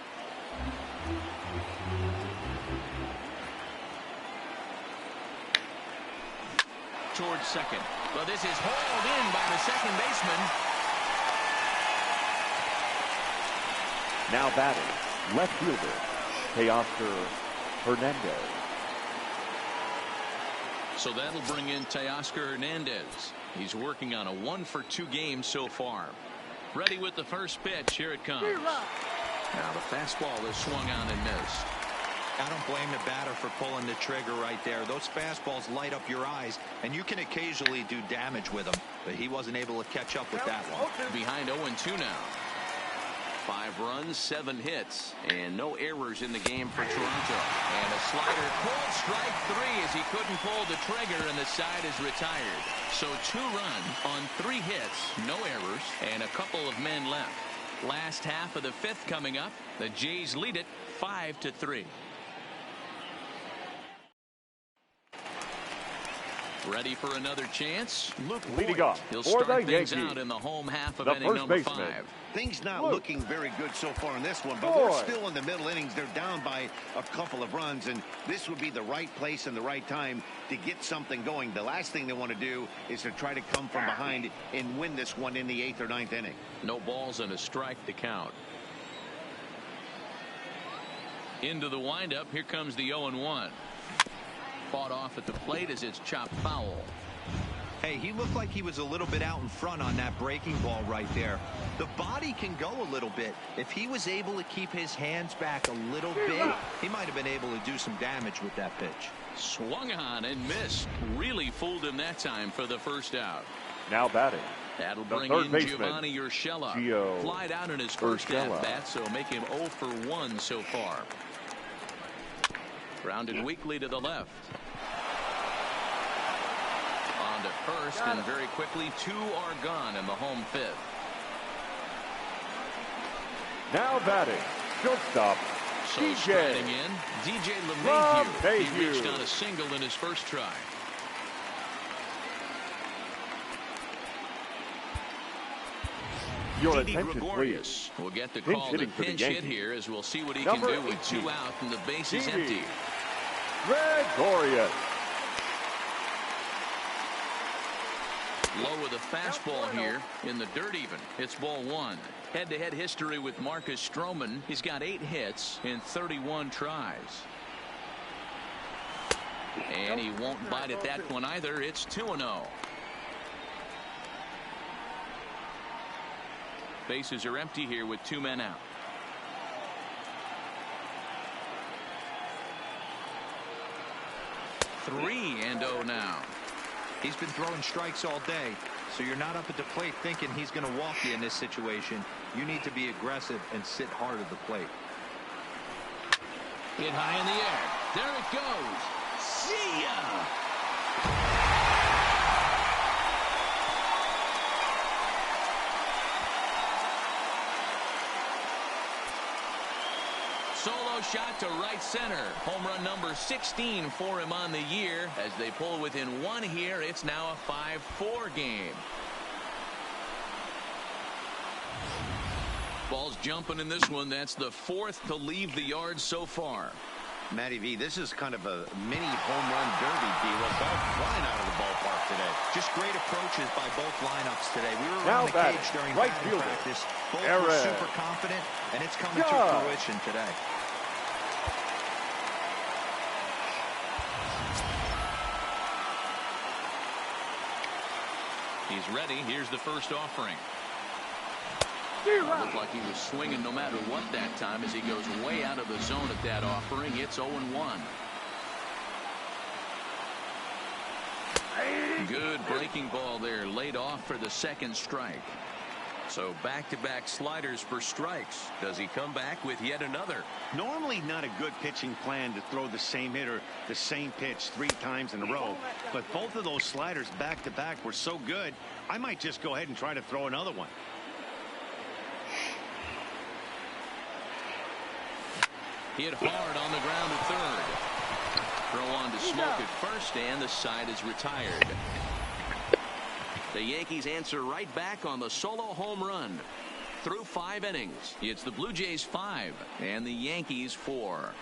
Towards second. Well, this is hauled in by the second baseman. Now batting, left fielder, Teoscar Hernandez. So that'll bring in Teoscar Hernandez. He's working on a 1 for 2 game so far. Ready with the first pitch. Here it comes. Now the fastball is swung on and missed. I don't blame the batter for pulling the trigger right there. Those fastballs light up your eyes, and you can occasionally do damage with them, but he wasn't able to catch up with that one. Behind 0-2 now. 5 runs, 7 hits, and no errors in the game for Toronto. And a slider pulled strike 3 as he couldn't pull the trigger, and the side is retired. So 2 runs on 3 hits, no errors, and a couple of men left. Last half of the 5th coming up. The Jays lead it 5-3. Ready for another chance? Luke leading off. He'll for start the things Yankees. out in the home half of The inning first number baseman. 5. Things not Luke. looking very good so far in this one, but we're still in the middle innings. They're down by a couple of runs, and this would be the right place and the right time to get something going. The last thing they want to do is to try to come from behind and win this one in the 8th or 9th inning. No balls and a strike to count. Into the windup. Here comes the 0-1. Fought off at the plate as it's chopped foul. Hey, he looked like he was a little bit out in front on that breaking ball right there. The body can go a little bit. If he was able to keep his hands back a little bit, he might have been able to do some damage with that pitch. Swung on and missed. Really fooled him that time for the first out. Now batting, That'll the bring third in baseman, Giovanni Urshela. Gio Flied out in his first Urshela. at-bat, so make him 0 for 1 so far. Grounded weakly to the left. On to first, and very quickly 2 are gone in the home fifth. Now batting, shortstop, So DJ striding in, DJ LeMahieu. He reached on a single in his first try. Your Didi attention, Gregorius please. will get the Pinch call to hitting for the pinch hit Yankees. here, as we'll see what he Number can do with 18, 2 out and the base is Didi empty. Gregorius. Low with a fastball here in the dirt even. It's ball 1. Head-to-head history with Marcus Stroman. He's got 8 hits in 31 tries. And he won't bite at that one either. It's 2-0. Bases are empty here with 2 men out. Three and 0 now. He's been throwing strikes all day, so you're not up at the plate thinking he's going to walk you in this situation. You need to be aggressive and sit hard at the plate. Hit high in the air. There it goes. See ya. Solo shot to right center. Home run number 16 for him on the year. As they pull within 1 here, it's now a 5-4 game. Ball's jumping in this one. That's the 4th to leave the yard so far. Matty V, this is kind of a mini home run derby deal. Ball flying out of the ballpark today. Just great approaches by both lineups today. We were Now around the batting, cage during right batting fielder, practice. Both Aaron. were super confident, and it's coming to Yeah. fruition today. He's ready. Here's the first offering. Looked like he was swinging no matter what that time, as he goes way out of the zone at that offering. It's 0-1. Good breaking ball there, laid off for the second strike. So back-to-back sliders for strikes. Does he come back with yet another? Normally not a good pitching plan to throw the same hitter the same pitch 3 times in a row, but both of those sliders back-to-back were so good, I might just go ahead and try to throw another one. Hit hard on the ground at third. Throw on to Smoke at first, and the side is retired. The Yankees answer right back on the solo home run. Through 5 innings, it's the Blue Jays 5 and the Yankees 4.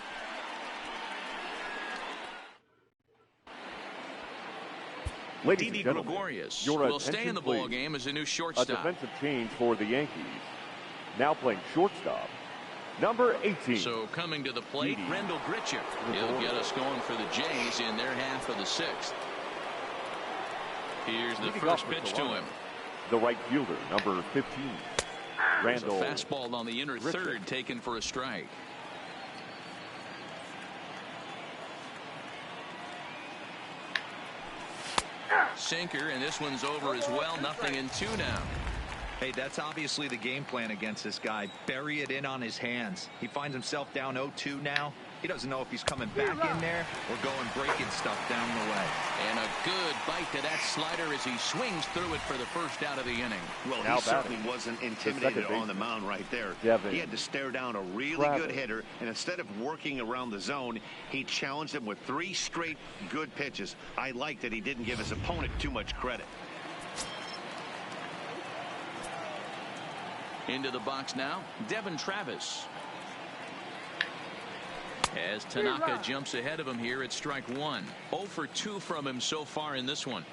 Ladies Didi and gentlemen, Gregorius your will stay attention, in the please. ball game as a new A shortstop. defensive change for the Yankees. Now playing shortstop, number 18. So coming to the plate, Didi Rendell Gritchick. He'll get us going for the Jays in their half of the 6th. Here's the Leading first off with pitch the to lineup, him. The right fielder, number 15. There's a Randall fastball on the inner Gritchick. third, taken for a strike. Sinker, and this one's over as well. 0-2 now. Hey, that's obviously the game plan against this guy. Bury it in on his hands. He finds himself down 0-2 now. He doesn't know if he's coming back in there or going breaking stuff down the way. And a good bite to that slider as he swings through it for the first out of the inning. Well, Now he certainly batting, wasn't the intimidated second on the mound right there. Devin He had to stare down a really Travis. good hitter, and instead of working around the zone, he challenged him with 3 straight good pitches. I like that he didn't give his opponent too much credit. Into the box now, Devin Travis. As Tanaka jumps ahead of him here at strike 1. 0 for 2 from him so far in this one.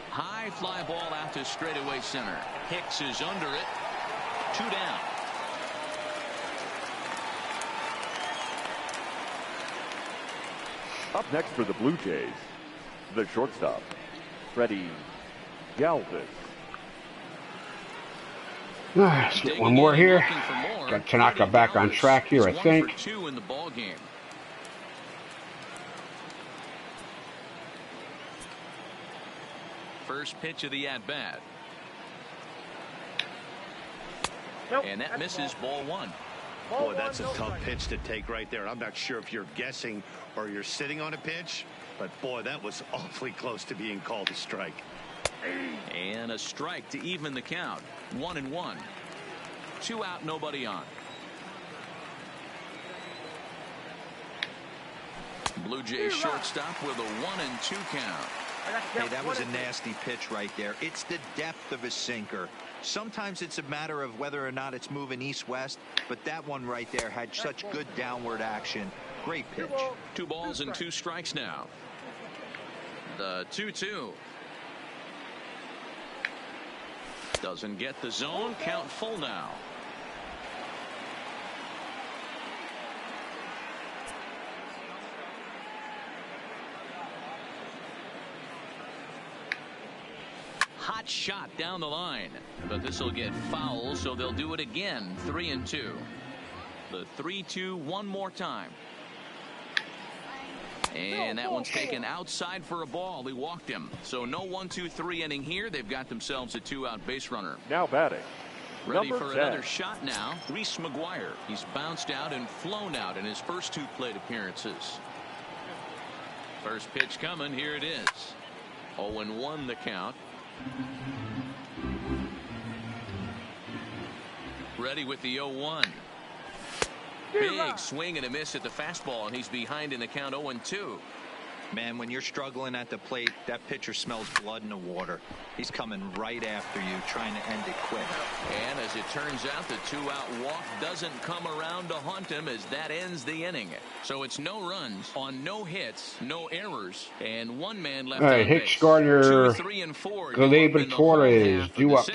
High fly ball out to straightaway center. Hicks is under it. 2 down. Up next for the Blue Jays, the shortstop, Freddie Galvis. Let's get one more here. Got Tanaka back on track here, I think. 1 for 2 in the ball game. first pitch of the at-bat. Nope, and that misses ball one. Boy, that's a tough pitch to take right there. I'm not sure if you're guessing or you're sitting on a pitch, but boy, that was awfully close to being called a strike. And a strike to even the count. 1-1. 2 out, nobody on. Blue Jays shortstop with a 1-2 count. Hey, that was a nasty pitch right there. It's the depth of a sinker. Sometimes it's a matter of whether or not it's moving east-west, but that one right there had such good downward action. Great pitch. 2 balls and 2 strikes now. The 2-2. Doesn't get the zone. Count full now. Hot shot down the line, but this will get foul, so they'll do it again. 3-2. The 3-2 one more time. And that one's taken outside for a ball. He walked him. So no 1-2-3 inning here. They've got themselves a 2-out base runner. Now batting. Ready Number for 10. another shot now. Reese McGuire. He's bounced out and flown out in his first 2 plate appearances. First pitch coming. Here it is. 0-1 the count. Ready with the 0-1. Big swing and a miss at the fastball, and he's behind in the count. 0-2. Man, when you're struggling at the plate, that pitcher smells blood in the water. He's coming right after you, trying to end it quick. And as it turns out, the 2-out walk doesn't come around to haunt him, as that ends the inning. So it's no runs on no hits, no errors, and 1 man left on base. Hicks, Gardner, 2, 3, and 4. Galebe, Torres, due up.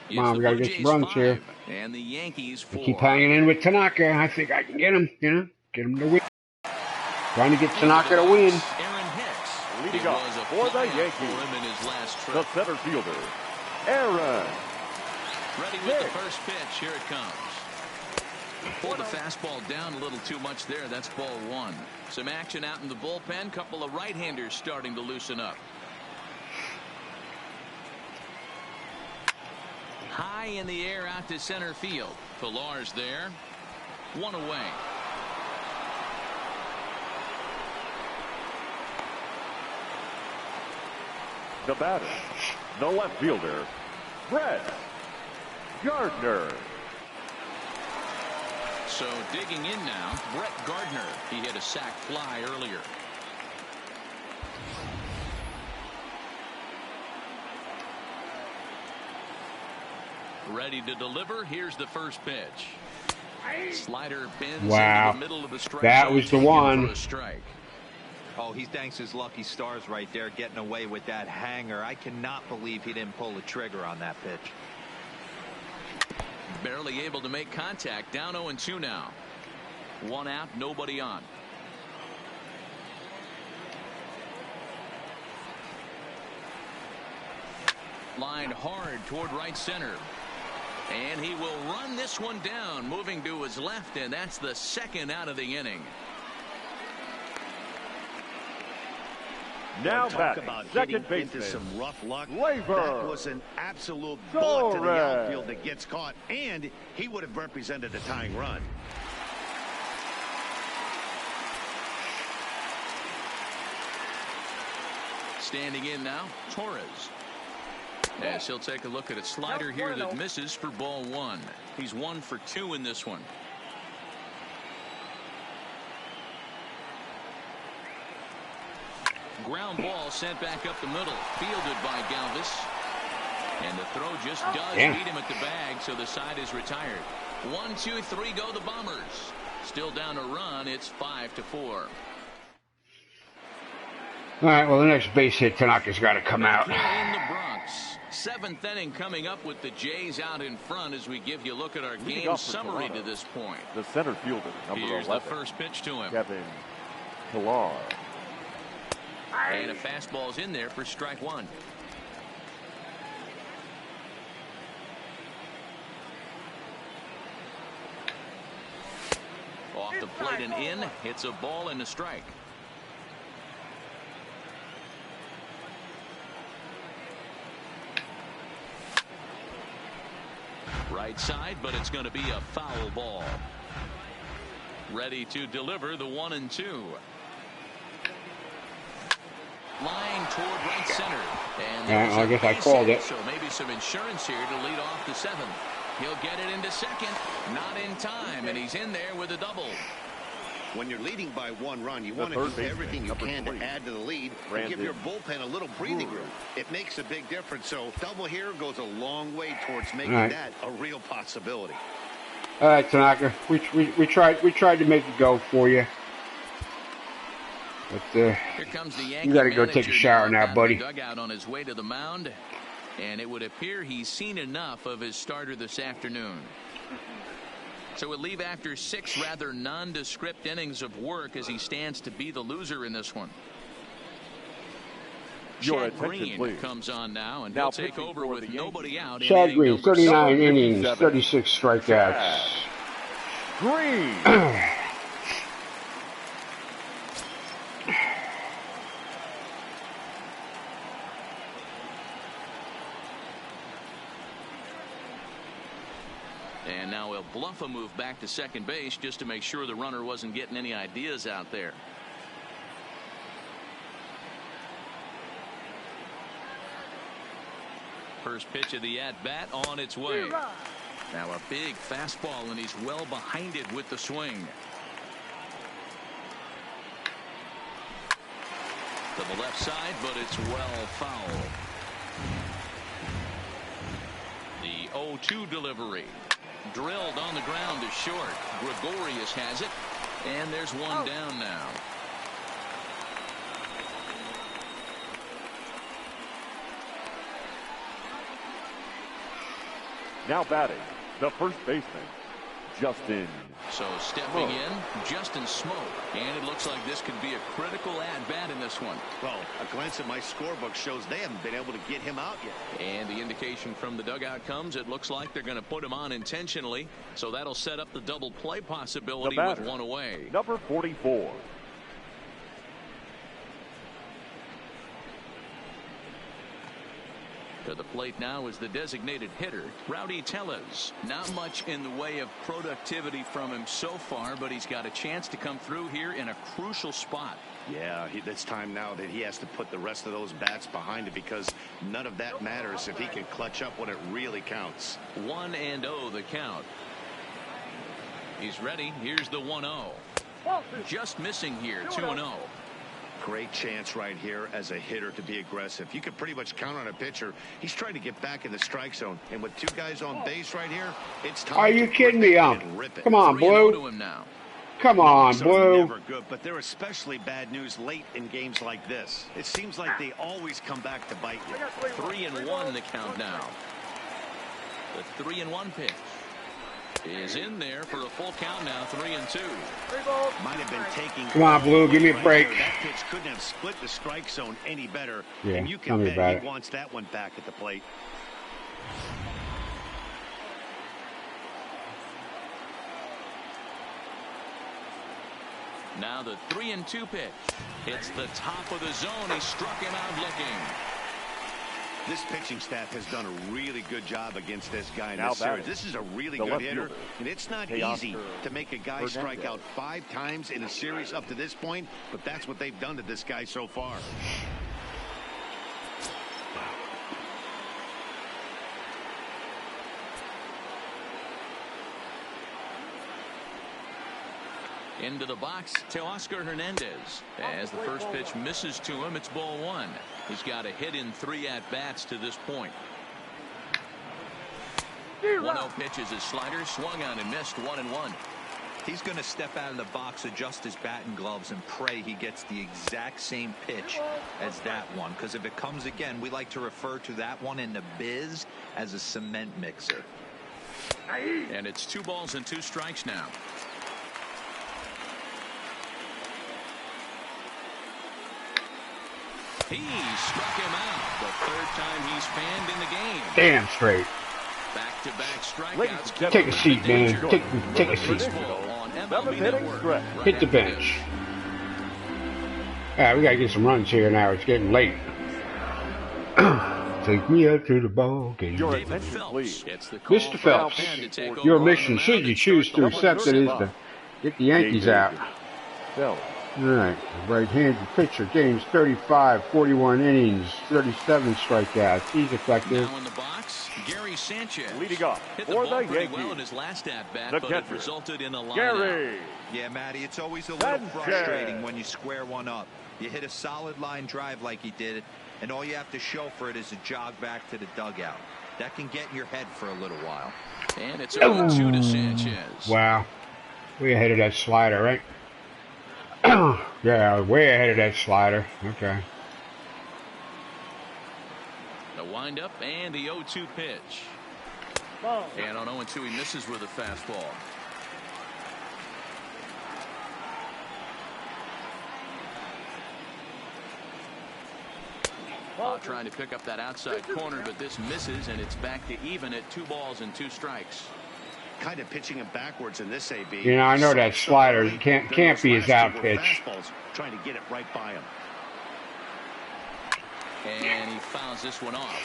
Come on, we got to get some runs here. And the Yankees 4. Keep hanging in with Tanaka. I think I can get him, get him to win. Trying to get Tanaka to win. Aaron Hicks. Leading off for the Yankees, him in his last trip. the center fielder, Aaron. Ready with the first pitch. Here it comes. Pulled the fastball down a little too much there. That's ball 1. Some action out in the bullpen. Couple of right-handers starting to loosen up. High in the air out to center field. Pilar's there. 1 away. The batter, the left fielder, Brett Gardner. So digging in now, Brett Gardner. He hit a sac fly earlier. Ready to deliver. Here's the first pitch. Slider bends into the middle of the strike. That was the one. A strike. Oh, he thanks his lucky stars right there, getting away with that hanger. I cannot believe he didn't pull the trigger on that pitch. Barely able to make contact. Down 0-2 now. 1 out, nobody on. Lined hard toward right center. And he will run this one down, moving to his left, and that's the 2nd out of the inning. Now talk batting, about second getting into baseman, some rough luck. Labor. That was an absolute bullet to the outfield that gets caught, and he would have represented a tying run. Standing in now, Torres. As he'll take a look at a slider here that misses for ball 1. He's 1 for 2 in this one. Ground ball sent back up the middle, fielded by Galvis. And the throw just does beat him at the bag, so the side is retired. 1, 2, 3 go the Bombers. Still down a run. It's 5-4. All right, well, the next base hit, Tanaka's got to come out. In the Bronx. 7th inning coming up with the Jays out in front as we give you a look at our game summary to this point. The center fielder, number Here's 11. the first pitch to him. Kevin Pilar. And a fastball's in there for strike 1. Off the plate and in. Hits a ball and a strike. right side, but it's going to be a foul ball. Ready to deliver the 1-2. Line toward right center. And I guess I called it. So maybe some insurance here to lead off the 7th. He'll get it into second. Not in time, and he's in there with a double. When you're leading by 1 run, you want to do everything you can to add to the lead and give your bullpen a little breathing room. It makes a big difference. So double here goes a long way towards making that a real possibility. All right, Tanaka. We tried to make it go for you. But here comes the Yankee you got to go take a shower now, buddy. Dugout on his way to the mound, and it would appear he's seen enough of his starter this afternoon. So we'll leave after 6 rather nondescript innings of work as he stands to be the loser in this one. Chad Green comes on now, and he'll take over with nobody out. Chad Green, 39 innings, 36 strikeouts. Green. And now he'll bluff a move back to second base just to make sure the runner wasn't getting any ideas out there. First pitch of the at-bat on its way. Now a big fastball, and he's well behind it with the swing. To the left side, but it's well foul. The 0-2 delivery. Drilled on the ground to short. Gregorius has it, and there's one down now. Now batting, the first baseman, Justin. So stepping in, Justin Smoke, and it looks like this could be a critical at-bat in this one. Well, a glance at my scorebook shows they haven't been able to get him out yet. And the indication from the dugout comes, it looks like they're going to put him on intentionally, so that'll set up the double play possibility with one away. Number 44. To the plate now is the designated hitter, Rowdy Tellez. Not much in the way of productivity from him so far, but he's got a chance to come through here in a crucial spot. Yeah, it's time now that he has to put the rest of those bats behind it, because none of that matters if he can clutch up when it really counts. 1-0 the count. He's ready. Here's the 1-0. Just missing here, 2-0. Great chance right here as a hitter to be aggressive. You can pretty much count on a pitcher. He's trying to get back in the strike zone, and with 2 guys on base right here, it's time. Are you kidding me? Come on, Blue. Come on, Blue. Never good, but they're especially bad news late in games like this. It seems like they always come back to bite you. 3-1 the count now. The 3-1 pitch is in there for a full count now. 3-2. Might have been taking. Come on, Blue, give me a break. That pitch couldn't have split the strike zone any better. Yeah, and you tell can me bet about he it. wants that one back at the plate. Now the 3-2 pitch. It's the top of the zone. He struck him out looking. This pitching staff has done a really good job against this guy in this series. This is a really good hitter, and it's not easy to make a guy strike out 5 times in a series up to this point, but that's what they've done to this guy so far. Into the box to Oscar Hernandez. As the first pitch misses to him, it's ball 1. He's got a hit in 3 at-bats to this point. 1-0 pitch is his slider, swung on and missed. 1-1. He's going to step out of the box, adjust his bat and gloves, and pray he gets the exact same pitch as that one. Because if it comes again, we like to refer to that one in the biz as a cement mixer. And it's 2 balls and 2 strikes now. He struck him out the 3rd time he's fanned in the game. Damn straight. Back-to-back strikeouts. Take a seat, man. Take a seat. Hit the bench. All right, we got to get some runs here now. It's getting late. Take me out to the ball game. Your David attention, Phelps please. gets the call Mr. from Phelps, the pen to take over your on the mission, mound should and you start choose the to one accept it, third is off. to get the Yankees David out. Phelps. All right, right-handed pitcher, games 35, 41 innings, 37 strikeouts. He's effective. Now in the box, Gary Sanchez. Leading off Hit the for ball the pretty Yankees. well in his last at-bat, The but it catcher, resulted in a line out. Gary. Yeah, Matty, it's always a little Sanchez. frustrating when you square one up. You hit a solid line drive like he did, and all you have to show for it is a jog back to the dugout. That can get in your head for a little while. And it's 0-2 to Sanchez. Wow, way ahead of that slider, right? Yeah, way ahead of that slider. Okay. The windup and the 0-2 pitch. And on 0-2, he misses with a fastball. Trying to pick up that outside corner, but this misses, and it's back to even at 2 balls and 2 strikes. Kind of pitching him backwards in this AB. You know, I know that slider can't be his out pitch. Trying to get it right by him. And he fouls this one off.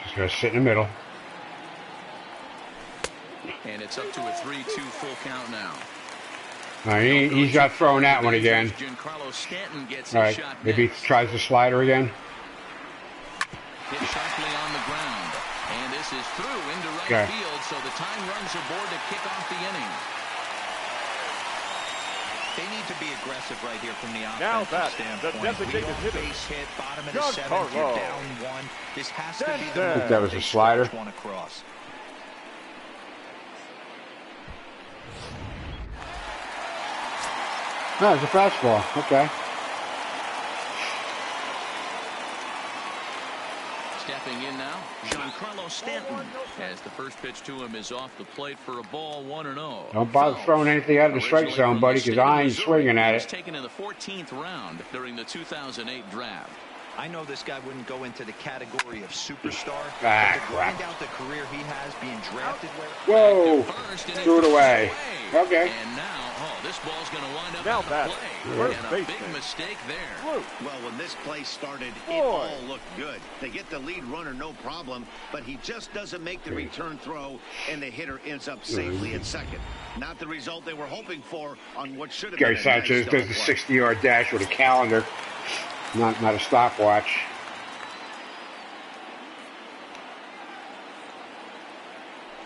Just gonna sit in the middle. And it's up to a 3-2 full count now. He's got thrown that one again. Gets all right, maybe he tries the slider again. Hit sharply on the ground, and this is through into right field, so the time runs aboard to kick off the inning. They need to be aggressive right here from the Now offensive that the standpoint. designated hitter, Base hit, bottom of the 7th, you're down 1. This has to be the I think that was a slider. one across. No, it's a fastball. Okay. Stepping in now, Giancarlo Stanton, as the first pitch to him is off the plate for a ball, 1-0. Don't bother throwing anything out of the strike zone, buddy, because I ain't swinging at it. Taken in the 14th round during the 2008 draft. I know this guy wouldn't go into the category of superstar, Ah, but to crap. grind out the career he has being drafted where... Whoa! Threw it away. Okay. And now, this ball's going to wind up Now on the back, play. first And a baseman. big mistake there. Well, when this play started, it all looked good. They get the lead runner, no problem, but he just doesn't make the return throw, and the hitter ends up safely at second. Not the result they were hoping for on what should have been Gary Sanchez does the 60-yard dash with a calendar, not a stopwatch.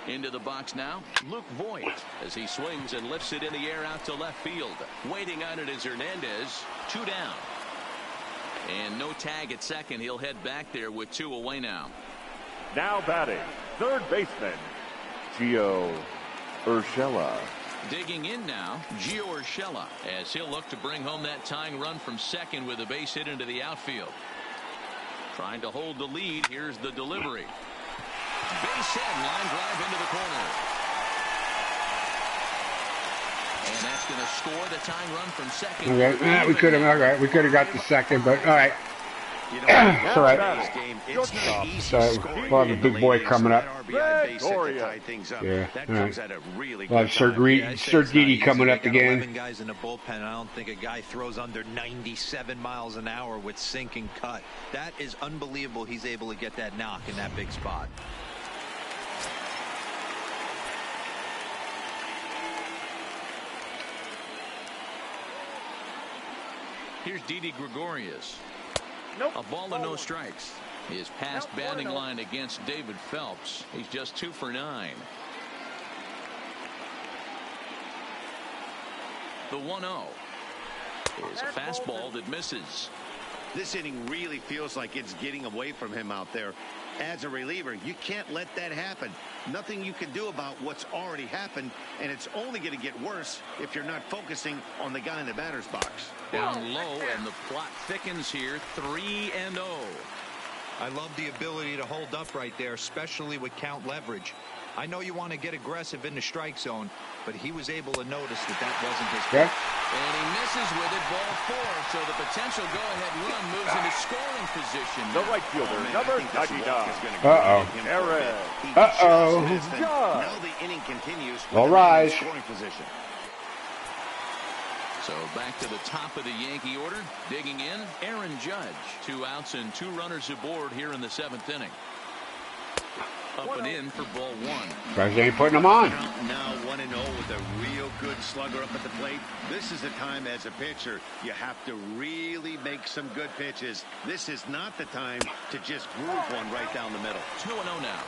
Into the box now, Luke Voigt, as he swings and lifts it in the air out to left field. Waiting on it is Hernandez, 2 down. And no tag at second. He'll head back there with 2 away now. Now batting, third baseman, Gio Urshela. Digging in now, Gio Urshela, as he'll look to bring home that tying run from second with a base hit into the outfield. Trying to hold the lead. Here's the delivery. Base hit, line drive into the corner. And that's going to score the tying run from second. Okay, we could have got the second, but all right. You know, it's all right. It's not easy So scoring we'll have a big boy coming up. RBI base hit to tie things up. Yeah, That all right. comes at a really We'll good have time. Sir Didi coming up They got 11 again. guys in the bullpen. I don't think a guy throws under 97 miles an hour with sink and cut. That is unbelievable. He's able to get that knock in that big spot. Here's Didi Gregorius. A ball and no strikes. His past batting line against David Phelps. He's just 2 for 9. The 1-0 is a fastball that misses. This inning really feels like it's getting away from him out there. As a reliever, you can't let that happen. Nothing you can do about what's already happened, and it's only going to get worse if you're not focusing on the guy in the batter's box. Down low, and the plot thickens here. 3-0. I love the ability to hold up right there, especially with count leverage. I know you want to get aggressive in the strike zone, but he was able to notice that wasn't his fault. And he misses with it, ball 4. So the potential go-ahead run moves into scoring position. The right fielder, number 99. Now the inning continues. All rise. Scoring position. So back to the top of the Yankee order. Digging in, Aaron Judge. 2 outs and 2 runners aboard here in the 7th inning. Up and in for ball 1. Guys ain't putting them on. Now 1-0 with a real good slugger up at the plate. This is the time as a pitcher you have to really make some good pitches. This is not the time to just groove one right down the middle. 2-0 now.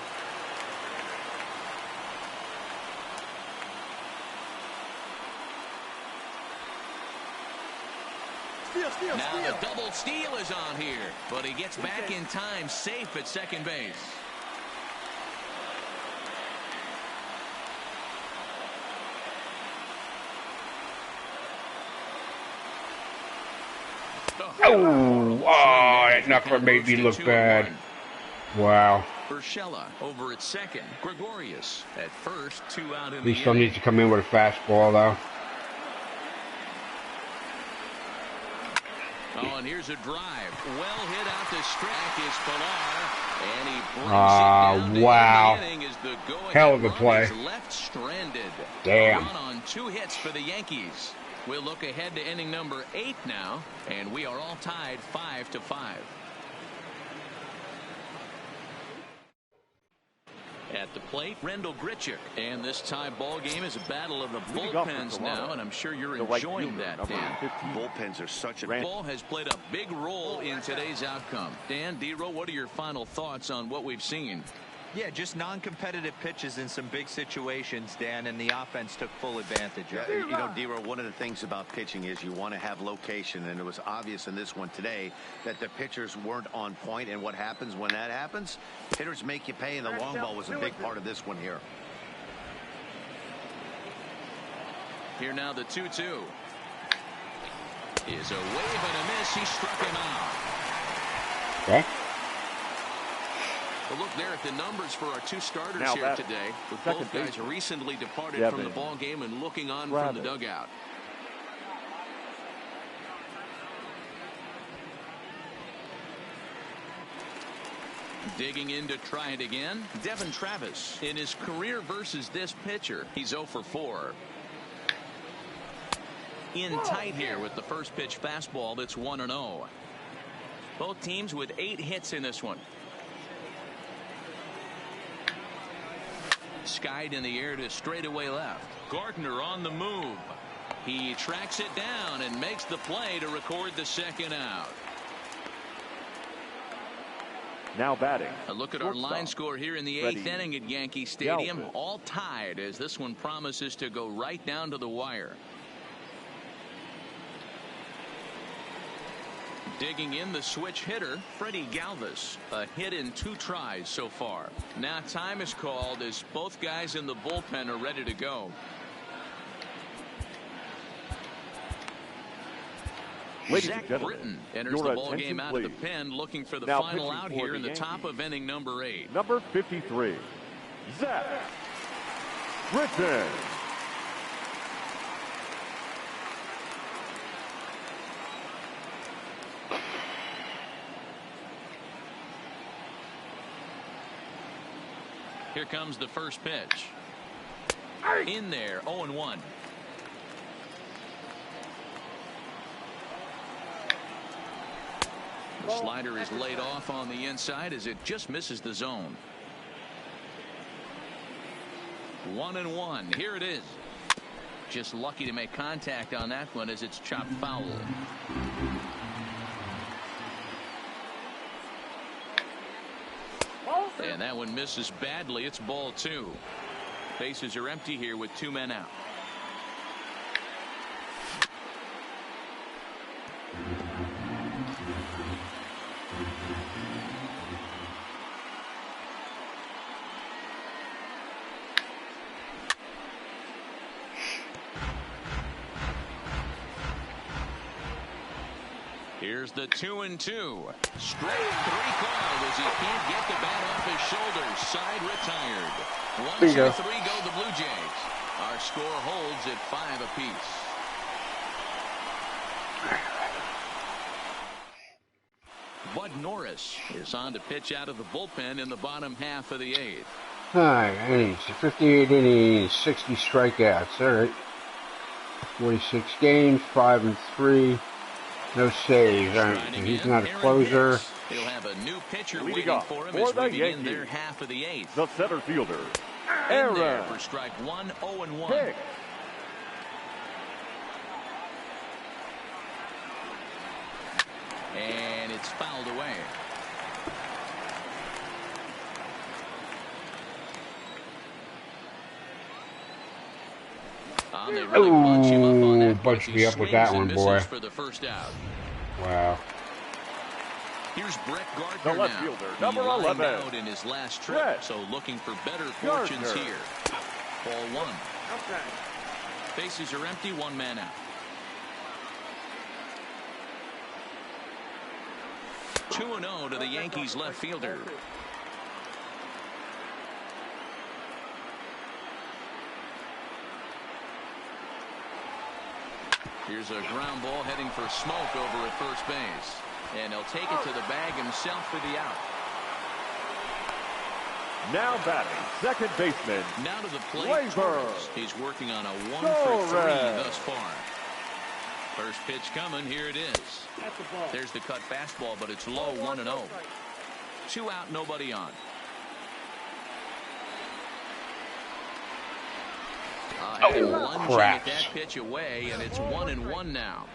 Now the double steal is on here, but he gets back in time, safe at second base. Oh, that knuckler made me look bad. Wow. Urshela over at second. Gregorius at first. 2 out in He still needs to come in with a fastball, though. Oh, and here's a drive. Well hit out to strike is Pilar, and he brings it down wow. to the inning as the Hell of a play. is left stranded. Damn. A run on 2 hits for the Yankees. We'll look ahead to inning number 8 now, and we are all tied 5-5. At the plate, Rendell Grichuk. And this tie ball game is a battle of the bullpens now, and I'm sure you're enjoying that, Dan. Bullpens are such a... Ball has played a big role in today's outcome. Dan, D-Row, what are your final thoughts on what we've seen? Yeah, just non-competitive pitches in some big situations, Dan, and the offense took full advantage of it. You know, D-Row, one of the things about pitching is you want to have location, and it was obvious in this one today that the pitchers weren't on point, and what happens when that happens? Hitters make you pay, and the long ball was a big part of this one here. Here now the 2-2. Is a wave and a miss. He struck him out. Okay. Well, look there at the numbers for our 2 starters now here today. With both guys recently departed from the ball game and looking on from the dugout. Digging in to try it again, Devin Travis. In his career versus this pitcher, he's 0 for 4. In tight here with the first pitch fastball that's 1-0. Both teams with 8 hits in this one. Skied in the air to straightaway left. Gardner on the move. He tracks it down and makes the play to record the 2nd out. Now batting. A look at our line score here in the 8th inning at Yankee Stadium. All tied as this one promises to go right down to the wire. Digging in the switch hitter, Freddie Galvis. A hit in 2 tries so far. Now time is called as both guys in the bullpen are ready to go. Zach Britton enters the ball game out of the pen, looking for the final out here in the top of inning number 8. Number 53, Zach Britton. Here comes the first pitch. In there, 0-1. The slider is laid off on the inside as it just misses the zone. 1-1. Here it is. Just lucky to make contact on that one as it's chopped foul. And that one misses badly. It's ball 2. Bases are empty here with 2 men out. Here's the 2-2. Straight 3 called as he can't get the bat off his shoulders. Side retired. 1-2-3 go the Blue Jays. Our score holds at 5 apiece. Bud Norris is on to pitch out of the bullpen in the bottom half of the 8th. 5 innings, 58 innings, 60 strikeouts. All right. 46 games, 5-3, no saves. All right, so he's not a closer. He'll have a new pitcher Leading waiting off for him for as the we begin Yankees, their half of the eighth. the center fielder, In there Aaron for strike one, 0-1. Hicks. And it's fouled away. They really bunch him up on that. Bunch me up with that one, boy. For the first out. Wow. Here's Brett Gardner, The left now. fielder, number He lined 11. out in his last trip, Brett so looking for better fortunes Gardner. here. Ball one. Bases are empty, one man out. 2-0 to the Yankees left fielder. Here's a ground ball heading for Smoke over at first base. And he'll take it to the bag himself for the out. Now batting, second baseman, Now to the plate, Labor. Torres. He's working on a 1-for-3 Torres. thus far. First pitch coming, here it is. There's the cut fastball, but it's low, 1-0. 2 out, nobody on. Lunging at that pitch away, and it's 1-1 now.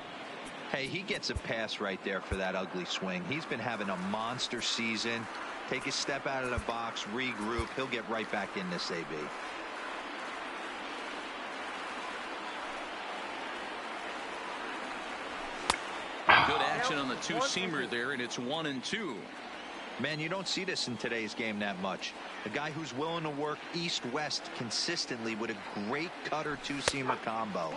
Hey, he gets a pass right there for that ugly swing. He's been having a monster season. Take a step out of the box, regroup. He'll get right back in this AB. Good action on the two-seamer there, and it's 1-2. Man, you don't see this in today's game that much. A guy who's willing to work east-west consistently with a great cutter two-seamer combo.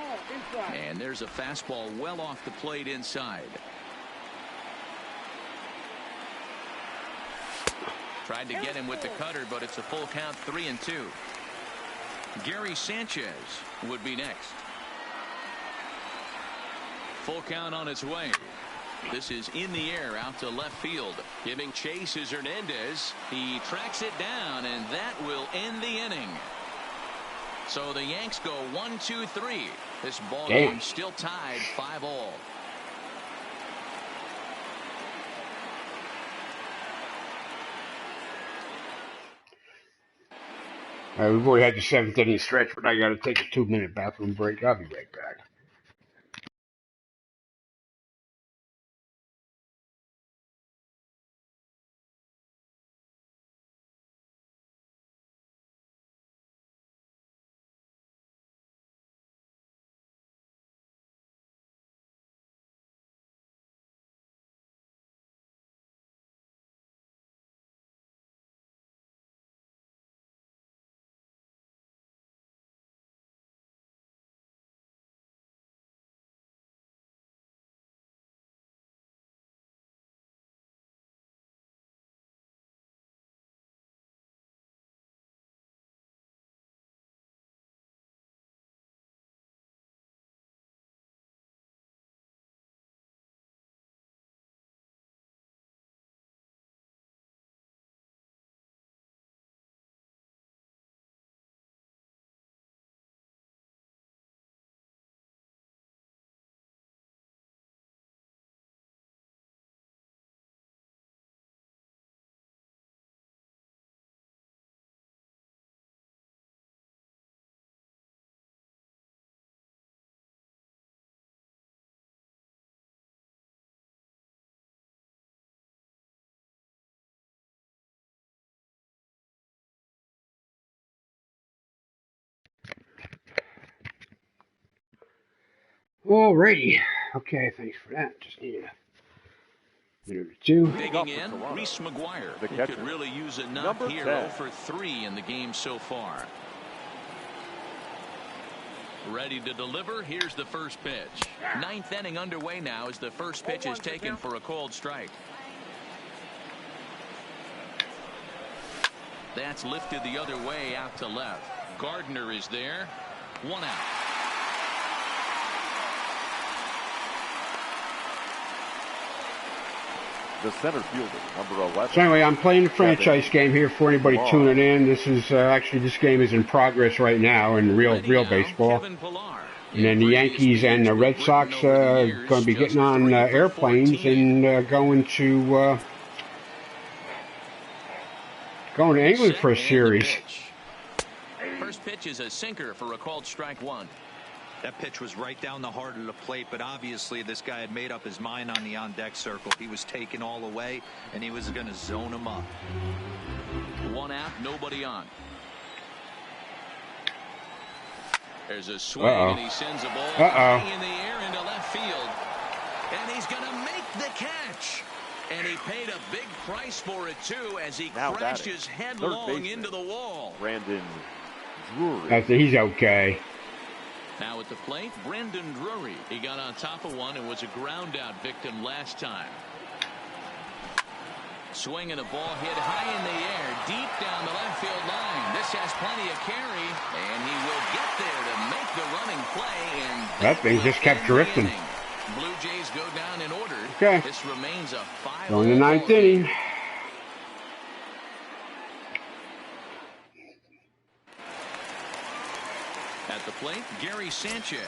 And there's a fastball well off the plate inside. Tried to get him with the cutter, but it's a full count, 3-2. Gary Sanchez would be next. Full count on its way. This is in the air out to left field. Giving chase is Hernandez. He tracks it down, and that will end the inning. So the Yanks go 1-2-3. This ball game still tied 5-all. We've already had the 7th inning stretch, but I got to take a 2-minute bathroom break. I'll be right back. Alrighty. Okay, thanks for that. Just need a minute or two. Digging in, Reese McGuire. The He catcher, could really use a knock number here. 10. 0-for-3 in the game so far. Ready to deliver. Here's the first pitch. 9th inning underway now as the first pitch is taken for a called strike. That's lifted the other way out to left. Gardner is there. 1 out. The center fielder, number 11. So anyway, I'm playing the franchise game here for anybody tuning in. This is actually, this game is in progress right now in real baseball. Kevin Pillar. And then the Yankees and the Red Sox going to be getting on airplanes and going to England for a series. First pitch is a sinker for a called strike one. That pitch was right down the heart of the plate, but obviously this guy had made up his mind on the on-deck circle. He was taken all away, and he was going to zone him up. One out, nobody on. There's a swing, and he sends a ball high in the air into left field. And he's going to make the catch. And he paid a big price for it, too, as he crashes headlong into the wall. Brandon Drury. He's okay. Now at the plate, Brandon Drury. He got on top of one and was a ground-out victim last time. Swinging a ball hit high in the air, deep down the left field line. This has plenty of carry, and he will get there to make the running play. And that thing just kept drifting. Blue Jays go down in order. Okay. This remains a 5-0 going to the ninth inning. At the plate, Gary Sanchez.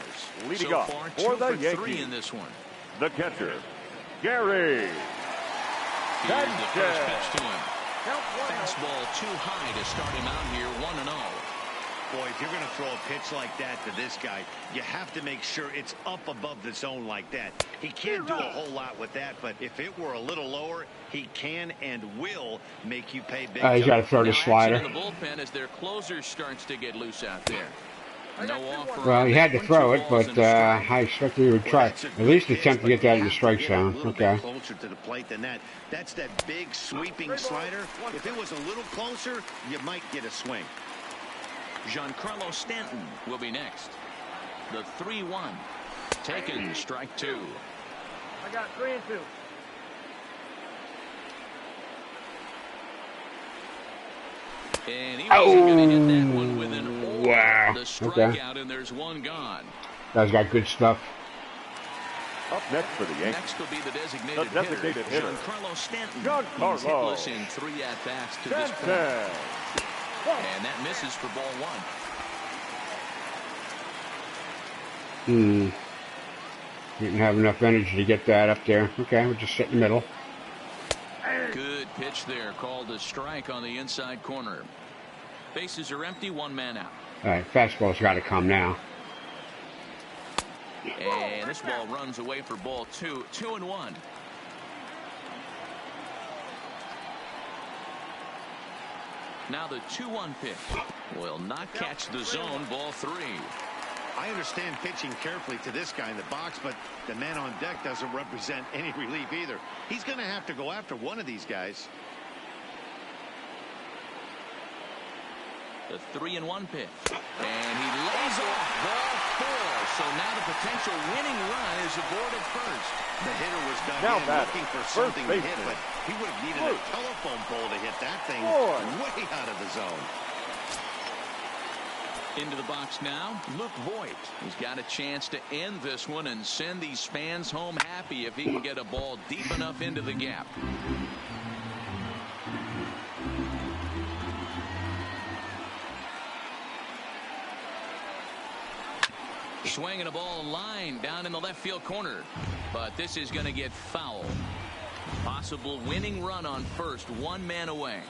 Leading so off far, for 2 the for Yankees. 3 in this one. The catcher, Gary Here's the first Sanchez. pitch to him. Fastball too high to start him out here 1-0. Boy, if you're going to throw a pitch like that to this guy, you have to make sure it's up above the zone like that. He can't do a whole lot with that, but if it were a little lower, he can and will make you pay big. He's got to throw the slider. In the bullpen as their closer starts to get loose out there. No offer. Well, he had to throw it, but I expected he would try. At least attempt to get that in the strike zone. Okay. Closer to the plate than that. That's that big sweeping slider. If it was a little closer, you might get a swing. Giancarlo Stanton will be next. The 3-1. Taken, strike 2. I got 3 and 2. And he wasn't going to hit that one with an old. Wow. The strikeout, and there's one gone. Guy's got good stuff. Up next for the Yankees, Next will be the designated hitter, Giancarlo Stanton. Giancarlo He's hitless in 3 at-bats to this point. Sanchez. And that misses for ball 1. Didn't have enough energy to get that up there. Okay, we'll just sit in the middle. Good pitch there, called a strike on the inside corner. Bases are empty, 1 man out. All right, fastball's got to come now. And this ball runs away for ball 2. 2-1. Now the 2-1 pitch will not catch the zone. Ball 3. I understand pitching carefully to this guy in the box, but the man on deck doesn't represent any relief either. He's going to have to go after one of these guys. The 3-1 pitch. And he lays off ball 4. So now the potential winning run is aboard at first. The hitter was dug Now in looking for something to hit, but he would have needed a telephone pole to hit that thing way out of the zone. Into the box now, Luke Voigt. He's got a chance to end this one and send these fans home happy if he can get a ball deep enough into the gap. Swinging a ball line down in the left field corner, but this is going to get foul. Possible winning run on first, 1 man away.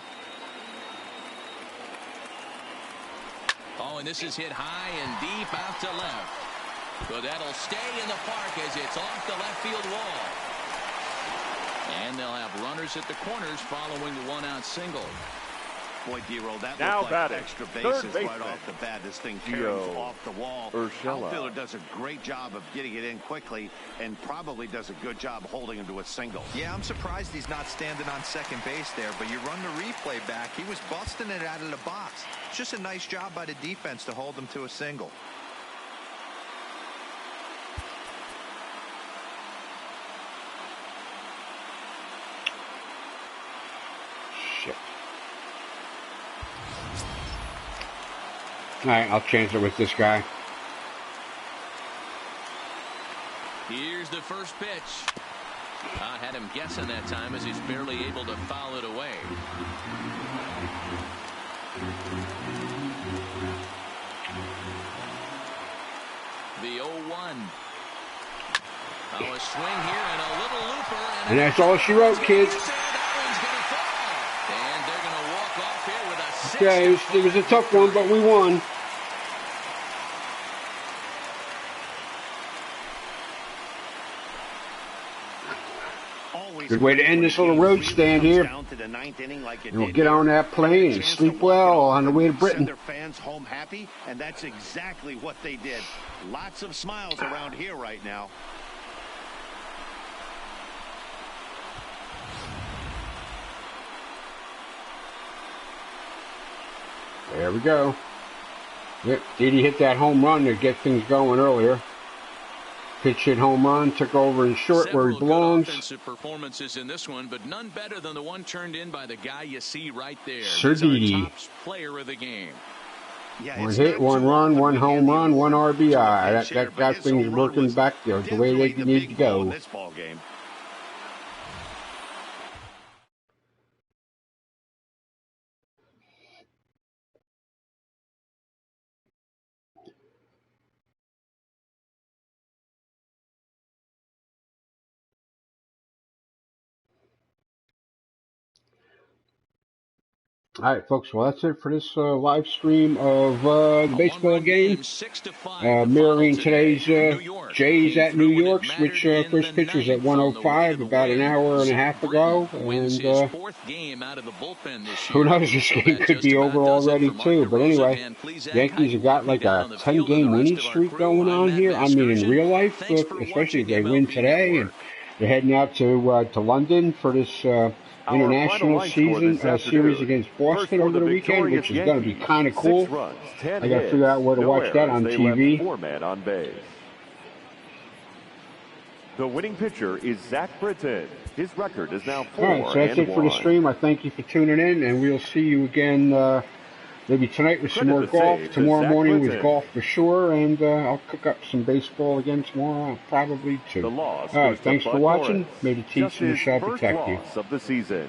Oh, and this is hit high and deep out to left. But that'll stay in the park as it's off the left field wall. And they'll have runners at the corners following the 1-out single. Boy, D-Roll, that Now looked like batting, extra third bases right baseman, off the bat. This thing carries off the wall. Urshela. Outfielder does a great job of getting it in quickly and probably does a good job holding him to a single. Yeah, I'm surprised he's not standing on second base there, but you run the replay back. He was busting it out of the box. It's just a nice job by the defense to hold him to a single. Shit. All right, I'll change it with this guy. Here's the first pitch. I had him guessing that time as he's barely able to foul it away. The 1. Oh, a swing here and a little looper. And that's all she wrote, kids. And they're going to walk off here with a 6. Okay, it was a tough one, but we won. Good way to end this little road stand here. And we'll get on that plane and sleep well on the way to Britain. Their fans home happy, and that's exactly what they did. Lots of smiles around here right now. There we go. Yep, Didi hit that home run to get things going earlier. Pitch hit home run, took over in short where he belongs. Good offensive performances in this one, but none better than the one turned in by the guy you see right there. Sir Didi. Top player of the game. Yeah, one hit, one run, one home run, one RBI. That got things working back there the way they need to go. All right, folks. Well, that's it for this live stream of the baseball game. Mirroring today's Jays at New York. Switch first pitchers at 1:05 about an hour and a half ago. And who knows, this game could be over already, too. But anyway, Yankees have got like a 10-game winning streak going on here. I mean, in real life, especially if they win today. And they're heading out to London for this international season series against Boston over the weekend, which is going to be kind of cool. I got to figure out where to watch that on TV. 4-man on base. The winning pitcher is Zach Britton. His record is now 4-1. All right, so that's it for the stream. I thank you for tuning in, and we'll see you again maybe tonight with some more golf. Tomorrow morning with golf for sure, and I'll cook up some baseball again tomorrow, probably too. All right, thanks for watching. May the teach and the shall protect you. Of the season.